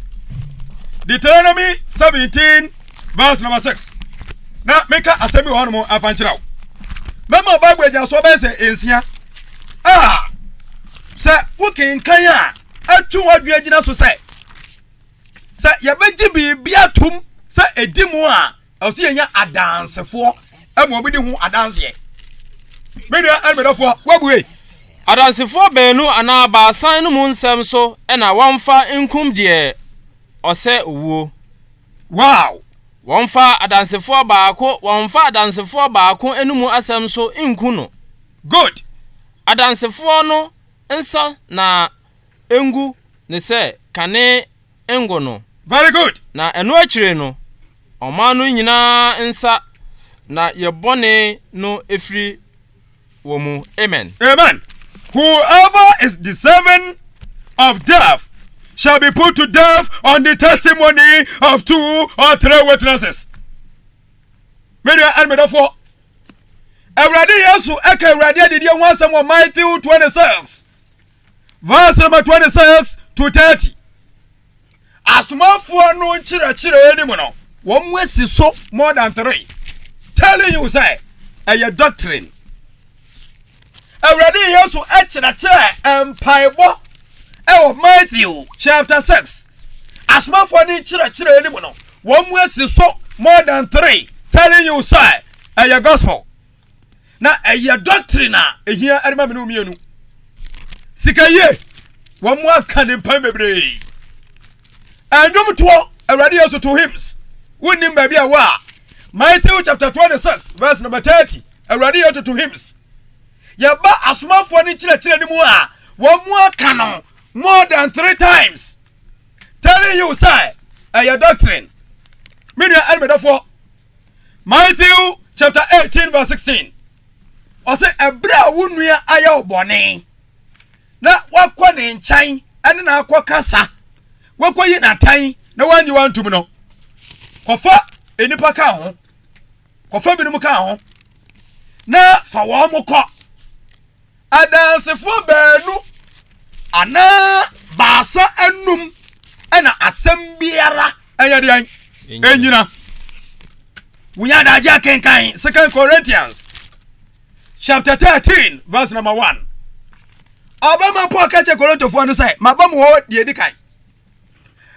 S2: Deuteronomy 17 verse number 6. Na meka asemi wo no afanchirawo mama Bible eja so be say ensia say wukin kan a atu wadwe agina so say yabeji bibia atum say edimu a o say nya adansefo emo obidi hu adanse media almedofo wabuwe
S3: adansefo beenu ana baasan no mu nsem so na wonfa nkum de ose owuo.
S2: Wow.
S3: Wonfa adansefo baako enumu asem so nku no.
S2: Good.
S3: Adansefo no nsa na engu ne se kane engo no.
S2: Very good.
S3: Na eno akire no omanu nyina nsa na yebone no efri womu. Amen.
S2: Amen. Whoever is deserving of death shall be put to death on the testimony of 2 or 3 witnesses. Media and metaphor. Everybody Yesu eka everybody did you want some Matthew 26 verse number 26 to 30. Asmafo no chira enimu no. Won wesi so more than 3. Telling you say a doctrine. Everybody Yesu chira empaibo. Matthew chapter 6. Asmafo ni chira enimu no. Won wesi so more than 3. Telling you say a gospel. Na eye doctrine a ehia erema me no mienu sikaye wo mo aka ne mpan bebre andom to awrade yeso to hymns wonim ba bia wa Matthew chapter 26 verse number 30 awrade yeso to hymns ya ba asomafo ni kire ni mu a wo mo aka no more than 3 times telling you say eye doctrine media almedafo Matthew chapter 18 verse 16. Ose ebra wunua aya obone na wakwa ne nchan ene na akwa kasa wakwa yi na tan na wanyi wantum no kofa enipa ka ho kofa binum ka ho na fa wo mokọ adansefo baanu ana baasa enum ena asem biara eyade enyina wunya da ja kenkan 2 Corinthians chapter 13 verse number 1. Abama po akache Korintofo no say mabamu ho de edikan.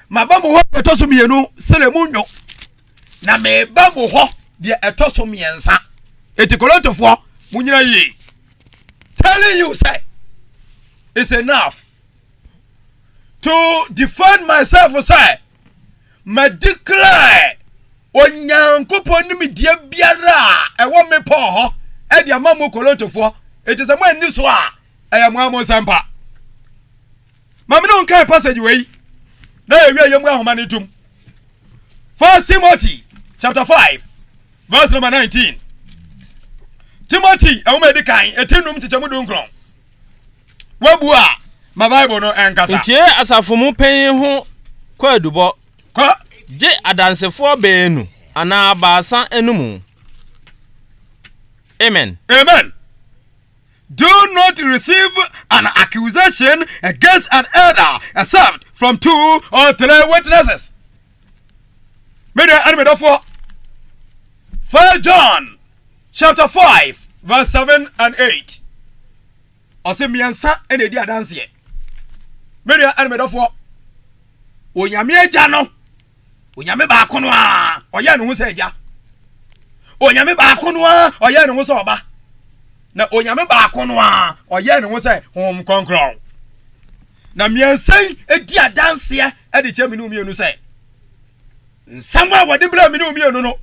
S2: Mabamu ho etoso mienu selemunyo. Na mebamu ho de etoso miensa. Eti Korintofo munyina yi. Telling you say it's enough to defend myself say me declare onyankopon ni me die biara ewo me po ho edi amamu Korintofo it is a man ni so a ayamu amosampa mame no nkai passage we na ewi ayamu ahomane tum 1 Timothy chapter 5 verse number 19. Timothy awoma edikan etinum chichemu dunkron wabu a ma Bible no enkasa
S3: ntie asafomu pen ho kwadubo
S2: kwa
S3: je adansefo beenu ana baasa enumu. Amen.
S2: Amen. Do not receive an accusation against an elder except from 2 or 3 witnesses. Media enemy therefore 1 John chapter 5 verse 7 and 8. Ose miensa ene di adanse. Media enemy therefore onyame agya no onyame ba kono a oya no hu se agya onyame ba kono a oya no hu se oba na onyame baako no a oye ne ho say hom konkron na miensan edi adanse e de che minu mienu say nsama wode bra minu mienu no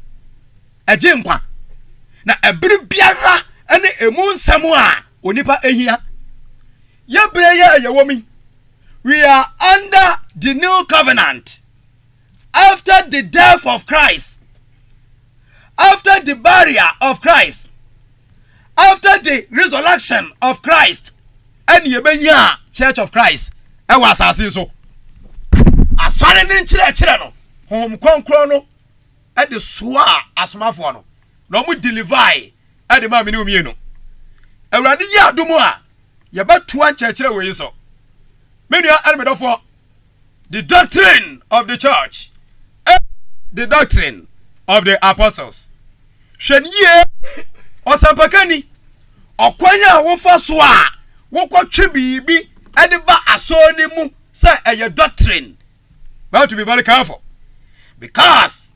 S2: eje nkwa na ebiri biara ene emu nsam a onipa ehia ye bre ye womi. We are under the new covenant after the death of Christ, after the burial of Christ, after the resurrection of Christ, and yebenya Church of Christ. E was so. Asare ni chire no. Hom konkron no e de soa asomafo no. No mu deliver e de ma me ne omienu. Awurade ya adomo a ye betu an chire we so. The doctrine of the church, the doctrine of the apostles. Shenye osapakani okwanya wofa so a wokotwe bibi ediba asoni mu say a doctrine. We have to be very careful because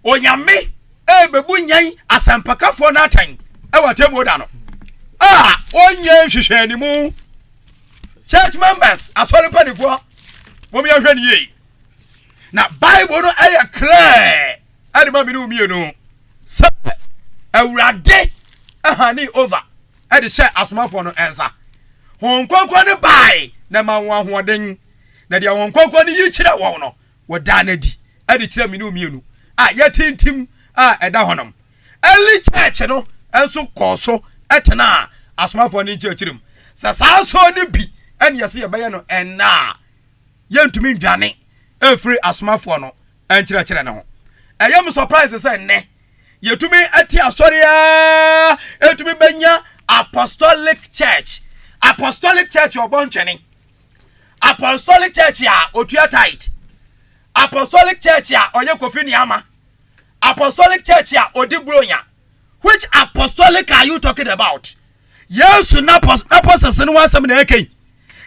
S2: onyame bebu nyan asampakafo na atan e watemu da no onye hwehwani mu church members asori panifo momi ahwe ni yi na bible no aya clear ade ma minu mienu so awurade ahani over ade share asomafo no ensa honkonkon ne bai na ma hoahoden na dia honkonkon ne yi kire wo no woda na di ade kire minu mienu yatintim eda honom early church no enso koso etena asomafo ne chichirim sa so ne bi and yes, ye bayano and na yentumi ndwane efri asomafo no enkyerɛkyerɛ ne ho. I am surprised say ne yetumi ati asoria etumi benya apostolic church oboncheni apostolic church ya otua tight apostolic church ya oye kofi niama apostolic church ya odibronya. Which apostolic are you talking about? Yes, na apostles no wasam na ekei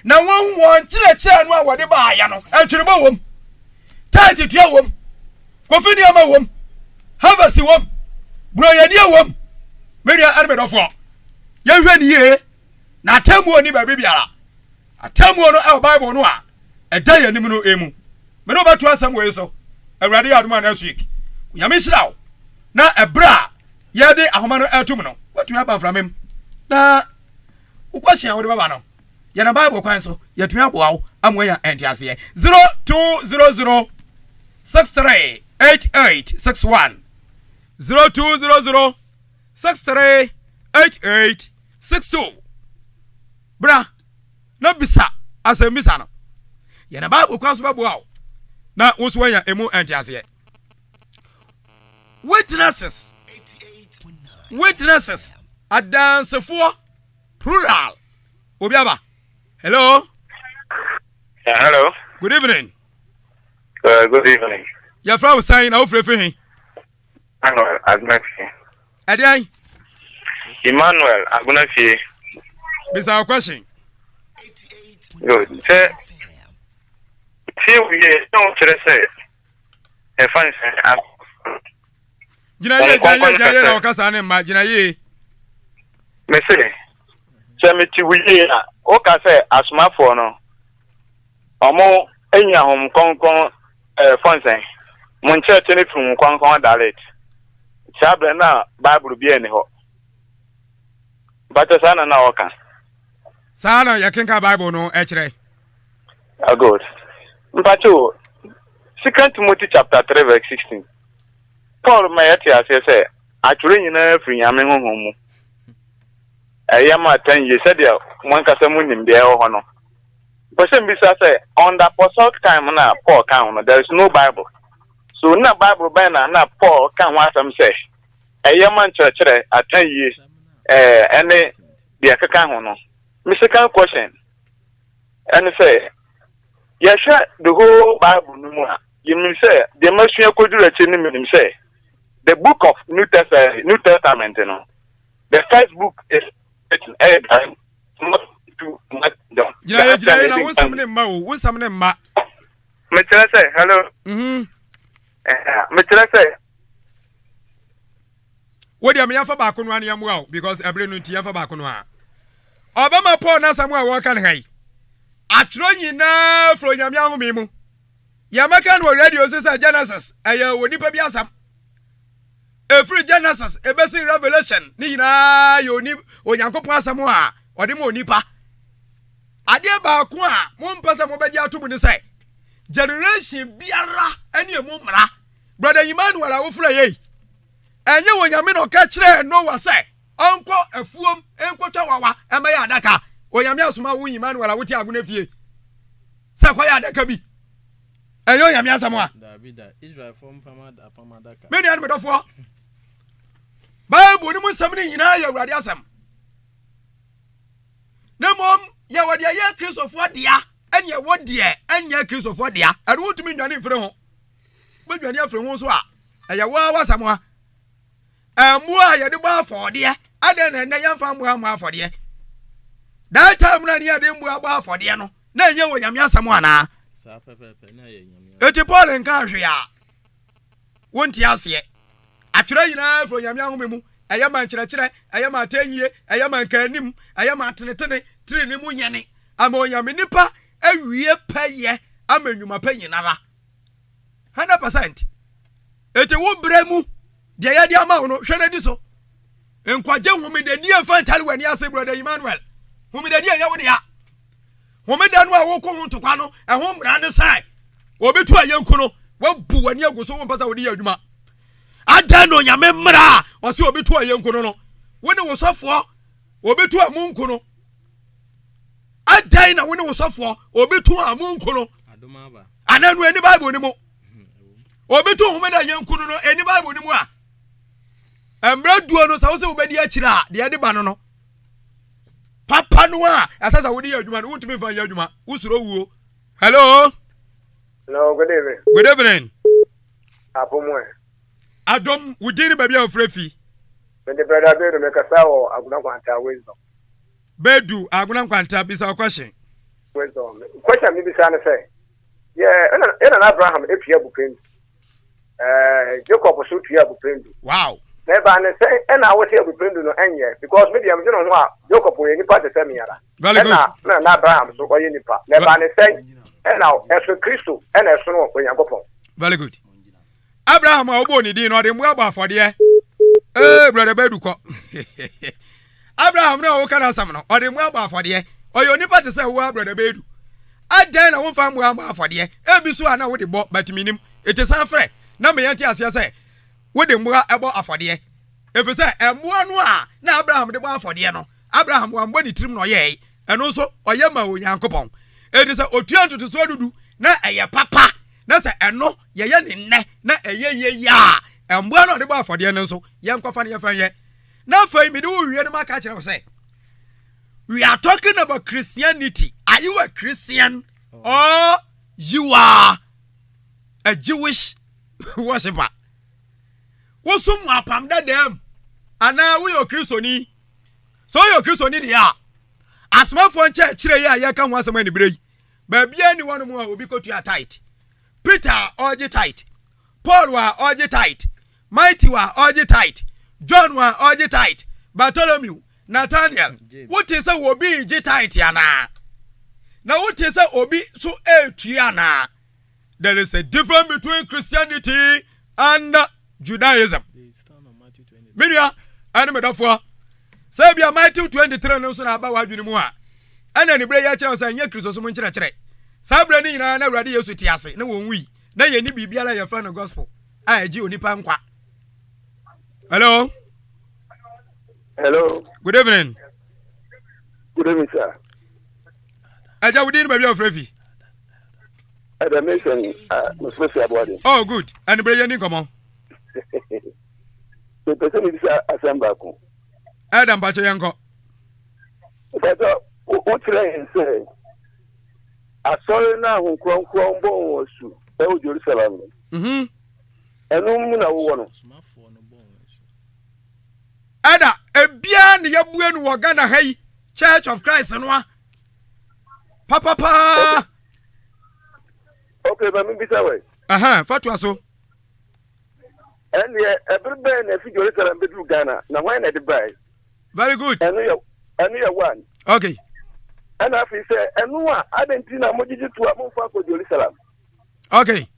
S2: na won kyerɛkyerɛ no a wode ba aya no antwirima wom tight tua wom kofi niama wom harvest wom broyadia wom media armedofo yɛhwɛ ni ye na atamu oni ba bibiara atamu no e bible no a ɛda yanim no emu me no beto asam we so awurade adoma na week nyame hyiraw na ebra yɛde ahoma no atum no watu aba framem na ukwahia wode baba no yana bible kwan so yɛtumi aboawo amoya entiase 0200 638861 0200 638862 bra na bisa asembisa no yana bible kwan so baboawo na woso wanya emu entiase witnesses adansefo plural obiaba. Hello.
S4: Hello.
S2: Good evening.
S4: Good evening.
S2: Your friend was saying, "I'll free him."
S4: Emmanuel Agnafi.
S2: Adiai.
S4: Emmanuel Agnafi.
S2: This our question.
S4: Good. See, we don't say. A fan say.
S2: Jinaye na okasa ne ma jinaye.
S4: Me say. Semeti we na o ka say asomafo no. Omo enya hom konkon fonsen. Mon church ne fun konkon direct. Chabre na Bible bi ene ho. Bata sana na oka.
S2: Sana yakenka Bible no ekire.
S4: Good. Mpacho 2 Timothy chapter 3 verse 16. Paul mayati say atwere nyina firi nyame honhom mu. Ayama 10 years said ya one kasamu nimbia ho no. Person bisa say on the apostle time na Paul kan there is no Bible. So na Bible by na Paul kan wa sam say ayama church at 10 years any the akaka ho no. My second question and say yesha the whole Bible no mu you mean say the machine kodura chi ni mean say the book of New Testament you know. The first book is not too much done.
S2: Yeah, what's something ma?
S4: Mr. say hello. Mr. say
S2: What do you mean for back on one yam well? Because I bring you for back on one. Obama Paul na somewhere work and hey. I try you now for yam mimu. Yamakan were radio says Genesis. I would nip be some. A free Genesis, a basic revelation. Nina, you nip when Yanko Passamoa or the Monipa. I dear Bakwa, one person will be out to say. Generation Biara and your mumra. Brother Emmanuel, I will fly. And you when Yamino catch there, no one say. Uncle, a fool, Uncle Chawawa, and my Adaka, or Yamiasma, Emmanuel, I would tell you. Sakwaya Dakabi. And you Yamiasama.
S3: Israel from Pamadaka.
S2: Many animal of war. Bible, you must something in our radiasam. No, mom, you are the year Chris of what dear, and your what dear, and your Chris of what dear, and what to mean your name from home. But you are near from Moswa, and your war was somewhere. And more you do bar for dear, other than the young farm for dear. That time when you didn't bar for dear, no, you will Yamiasamana. It's a Paul and country. Won't you see it? I try you now for Yamiamu. I am a church, I am a 10 year, I am a canim, I am a tenetene, Trinimuniani. I'm on Yaminipa, a year pay ye, I'm a Numa Penyanara. 100%. It's a wood bremu, the idea mauno, Shanadiso. And Quajam, whom the dear fantal when you say, Brother Emmanuel, whom the dear Yawadia. Whom the Danwa walk on to Quano, and whom ran aside. Or be to a young Kuno, what boo and Yago so one pass out the Yaduma. I don't know Yamemra, or so be to a young Kuno. When it was off for, or be to a moon Kuno. I dine when it was off for, or be to a moon Kuno. And then when the Bible anymore. Or be to whom a young Kuno, any Bible anymore. And bread duanos also be the Achira, the Adibanono. Papa Noa, as I would hear you, man, won't be for Yaduma, who's row. Hello?
S5: No, good evening.
S2: Good evening.
S5: Apomo.
S2: Adam, we didn't be a free fee.
S5: When the brother Bedu make a sour, I'm not going to wisdom.
S2: Bedu, I'm going to is our question.
S5: Wisdom. Question maybe trying to say. Yeah, and Abraham, if you have a print, Jacob was shoot you have a print.
S2: Wow.
S5: Never say, and I was here with print no any because maybe I'm doing what Jacob will any part the same year.
S2: Very good.
S5: No, Abraham, so or any part. Never say, and now as for Christo, and as soon when you go.
S2: Very good. Abraham, I won't need no more for the brother Beduko. Abraham, no, can I summon or the more for the or your nipper to say, well, brother Bedu. I dare I won't find more for the every so I know what the bought, but minimum it is unfair. No, me as you say, what the more about for the if you say, and one now Abraham the bar for the no Abraham one body trim no ye, and also or Yama Yankopon. It is a otian to so do, na a papa. Na say eno ye ne na ye ya embo na de ba afode ne so ye nkofa ne ye fa ye na fa mi do wie ne maka kire say we are talking about Christianity. Are you a Christian or you are a Jewish worshiper? Wo sum apam da dem ana we o Christoni so you Christoni dia asma fo nche kire ye ya ka ho asema ni brei ba bia ni wonu mu a obi kotu tight. Peter orgy tight, Paul wa orgy tight, Mighty wa orgy tight, John wa orgy tight, Bartholomew, Nathaniel. What is a obi tight yana? Now what is a obi so tiana? There is a difference between Christianity and Judaism. Media, and metaphor. Sabia Matthew 23 no so na ba wa dwene mu a. Ana ni bre ya kire osan ye Kristo so mo nkire kire. Sabra ni nyina na awurade Yesu ti ase na wonwi na ye ni bibiara ye fra no gospel a agi onipa nkwa. Hello.
S5: Hello.
S2: Good evening.
S5: Good evening, sir.
S2: Aja we din ba bia ofrefi.
S5: Ada mention Mr. Abwadi.
S2: Oh good. And bre ye ni komo.
S5: The person is assemble ko.
S2: Adam ba che yanko.
S5: But what try say asọrọ na ahụ nkwonkwo mbọ nwosu ewu Jerusalem. Enu mu na wo no.
S2: Ada ebia ne yabue no woga na hai Church of Christ no a. Papa.
S5: Okay, but me bisa we.
S2: Fatu aso.
S5: And every man if you Jerusalem be Ghana. Now when at the buy.
S2: Very good.
S5: And you one.
S2: Okay.
S5: And I say and no I didn't know what did you to a move for Jerusalem.
S2: Okay.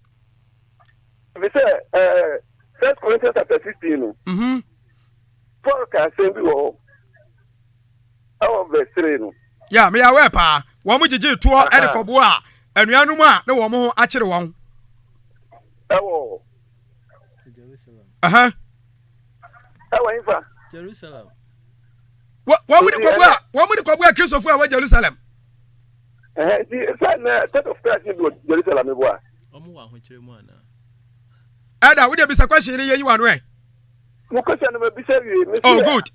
S5: We say 1 Corinthians chapter 16. Paul can say we all. Our verse 3.
S2: Yeah, me aware pa. Wo mu gigi to e de kobo a anuanum a na wo mo akire won.
S5: Ewo.
S3: Jerusalem.
S5: Ewo infa.
S3: Jerusalem.
S2: Wo mu de kobo a Christopher a wa Jerusalem.
S5: The son of Christ in Jerusalem e boa.
S3: Omo wa ho kire mu ana.
S2: Ada we dey bisa question ni yi wanu e.
S5: Mo question me bisa wi.
S2: Oh good.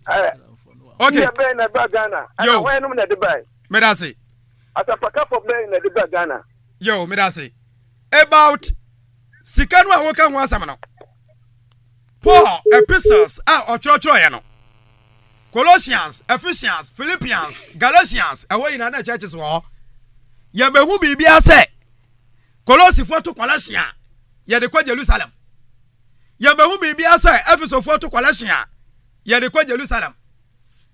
S2: Okay.
S5: Yeah, ben na Ghana.
S2: Yo.
S5: When no na Dubai.
S2: Me da say.
S5: Atapaka for ben na Dubai Ghana.
S2: Yo, me da say. About sikanu a woka ho asam no. Paul epistles ochrochro ya no. Colossians, Ephesians, Philippians, Galatians, e wo ina na churches wo. Ye behu bibia say. Colossians to Colossians. Ye de kwa Jerusalem. Ye behu bibia say Ephesus to Colossians. Ye de kwa Jerusalem.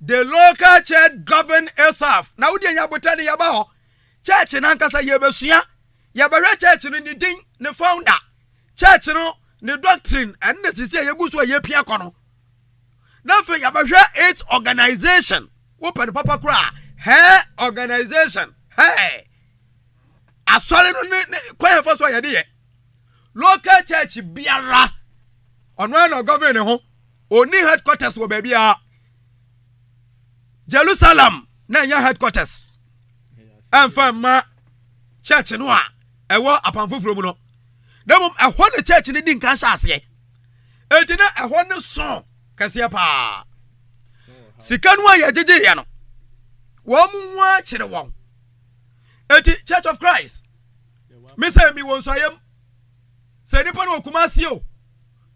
S2: The local church govern itself. Now we dey abotani yaba ho. Church na nkasa ye besua. Ye behwe church no ni din, ne founder. Church no ne doctrine and ne sisi ye guso ye pia kono. Na fe ye behwe its organization. Open papa kura. Hey organization. Hey. Asole no ne kwa for so ye dey. Local church biara. Ono no govern ho. Oni headquarters wo ba bia. Jerusalem na nya headquarters. Enfama church no a ewo apanfoforo mu no. Demom ehwo ne church ne din kan sha ase. Enti na ehwo ne so kase pa. Sika no ya jeje ya no. Wo mu nwa kire won. Enti Church of Christ. Me say mi won so ayem. Se nipa no Kumasi o.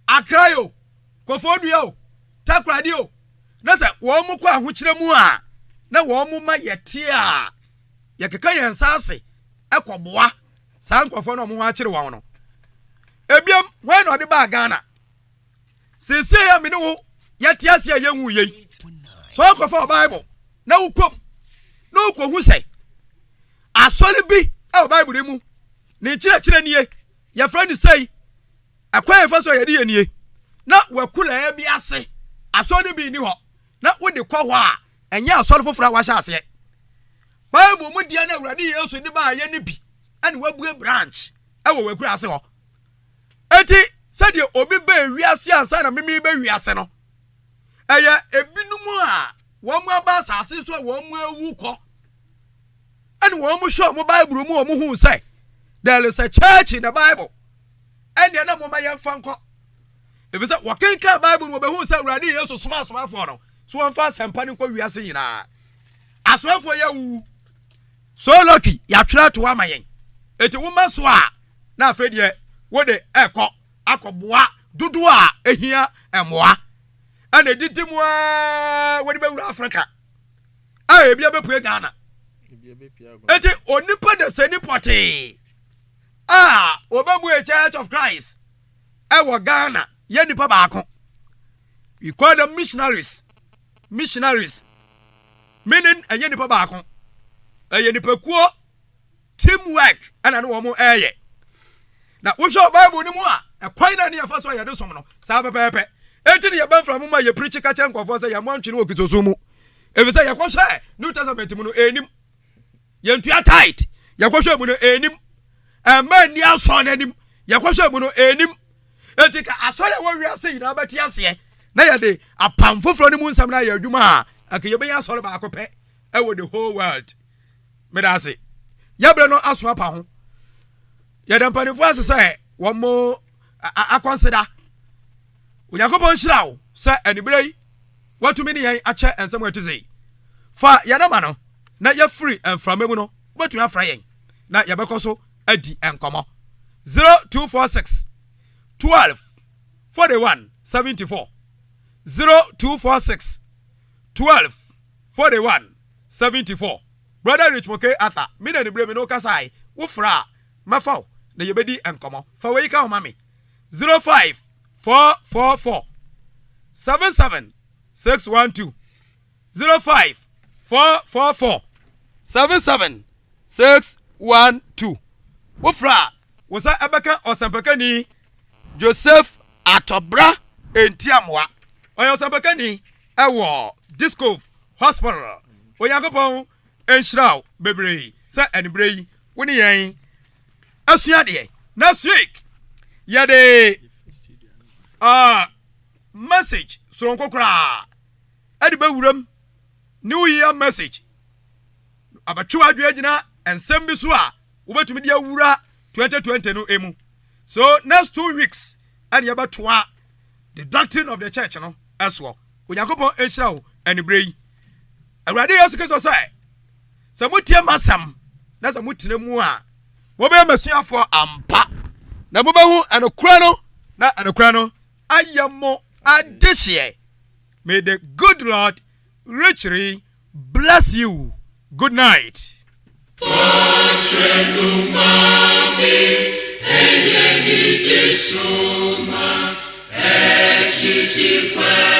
S2: Accra yo. Kofodua o. Takrade o. Na se wo mu kwa ahokire mu a na wo mu ma yete a ye keka ye nsase ekoboa sa nkofo no mo ho akire won no ebiam when no de ba Ghana sese ya me ne wo yete ase ya yenwu ye so nkofo Bible na wukom na wukohu sei asori bi e Bible mu ne kire nie ya friend sei akwan fa so ye de nie na wakula ya bi ase asori bi ni ho na wo de kwa ho a enye asori fofora wa sha ase Bible mu dia na Awurade Yesu de ba ye ne bi ane wabue branch e wo wakura ase ho eti se de obi ba wiase ansa na mimi ba wiase no eye ebinum a wo mu aba asase so wo mu awu ko ane wo mu show mu Bible mu wo mu hu say there is a church in the Bible ene na mo ma ye fanko if you say wakenka Bible wo be hu say Awurade Yesu soma for no so won fa sempa ni ko wiase nyina asomafo ya wu so lucky ya twra to amayen eti wo maso a na afedie wo de ekọ akoboa dudu a ehia emoa ana didimu a wo de be wura Africa a ebia be pue Ghana eti onipa de sani poti obabu a Church of Christ e wo Ghana ye nipa baako we call them missionaries meaning enye nipa baako eye nipa kuo teamwork ana no wo eye na wo show Bible ni mu a ekwan na ne yafa so ye de som no sa pepepe enti ne ye ban from ma ye preach ka chen kwofo say ye mo antwe no okitoso mu ebi say ye kwhwe New Testament mu no enim ye ntua tight ye kwhwe mu no enim man ni aso na enim ye kwhwe mu no enim enti ka asore wo wiase ina beti ase na ye de apamfoforo ni mu nsam na ye adwuma a akaye be ya asore ba akopɛ e wo the whole world me da say yabre no aso apa ho ye de mpanifo asese wo mo akonsida Unyakopon shirawo sa anibrei watumi ne yen ache ensem wetizei fa yanama no na ya free enframe mu no wetu afra yen na ya bekoso adi enkomo 0246 12 41 74 0246 12 41 74 Brother Rich Moke Arthur me na nibre me no kasai wo fra mafaw na yebedi enkomo fa we ka ho mame 05 444 77 612 05 444 77 612 wofra wosa abaka osampakani Joseph Atobra entiamwa oyo osampakani ewo Disco Hospital oyankopon enshiraw bebree sa enibrei woni yen asuade next week yade message soronko kra edi bewuram new year message abatwa adwe agina ensem bi so a wobetumi dia wura 2020 no emu so next 2 weeks and yabatoa the doctrine of the church no aswo onyankopon ehirawo enibrei awurade yesu kristo sai samutie masam na samutine mu a wobe masuafo ampa na mobehu anokura no na anokura no ayamo adehye. May the good Lord richly bless you. Good night.
S1: Jesu ma,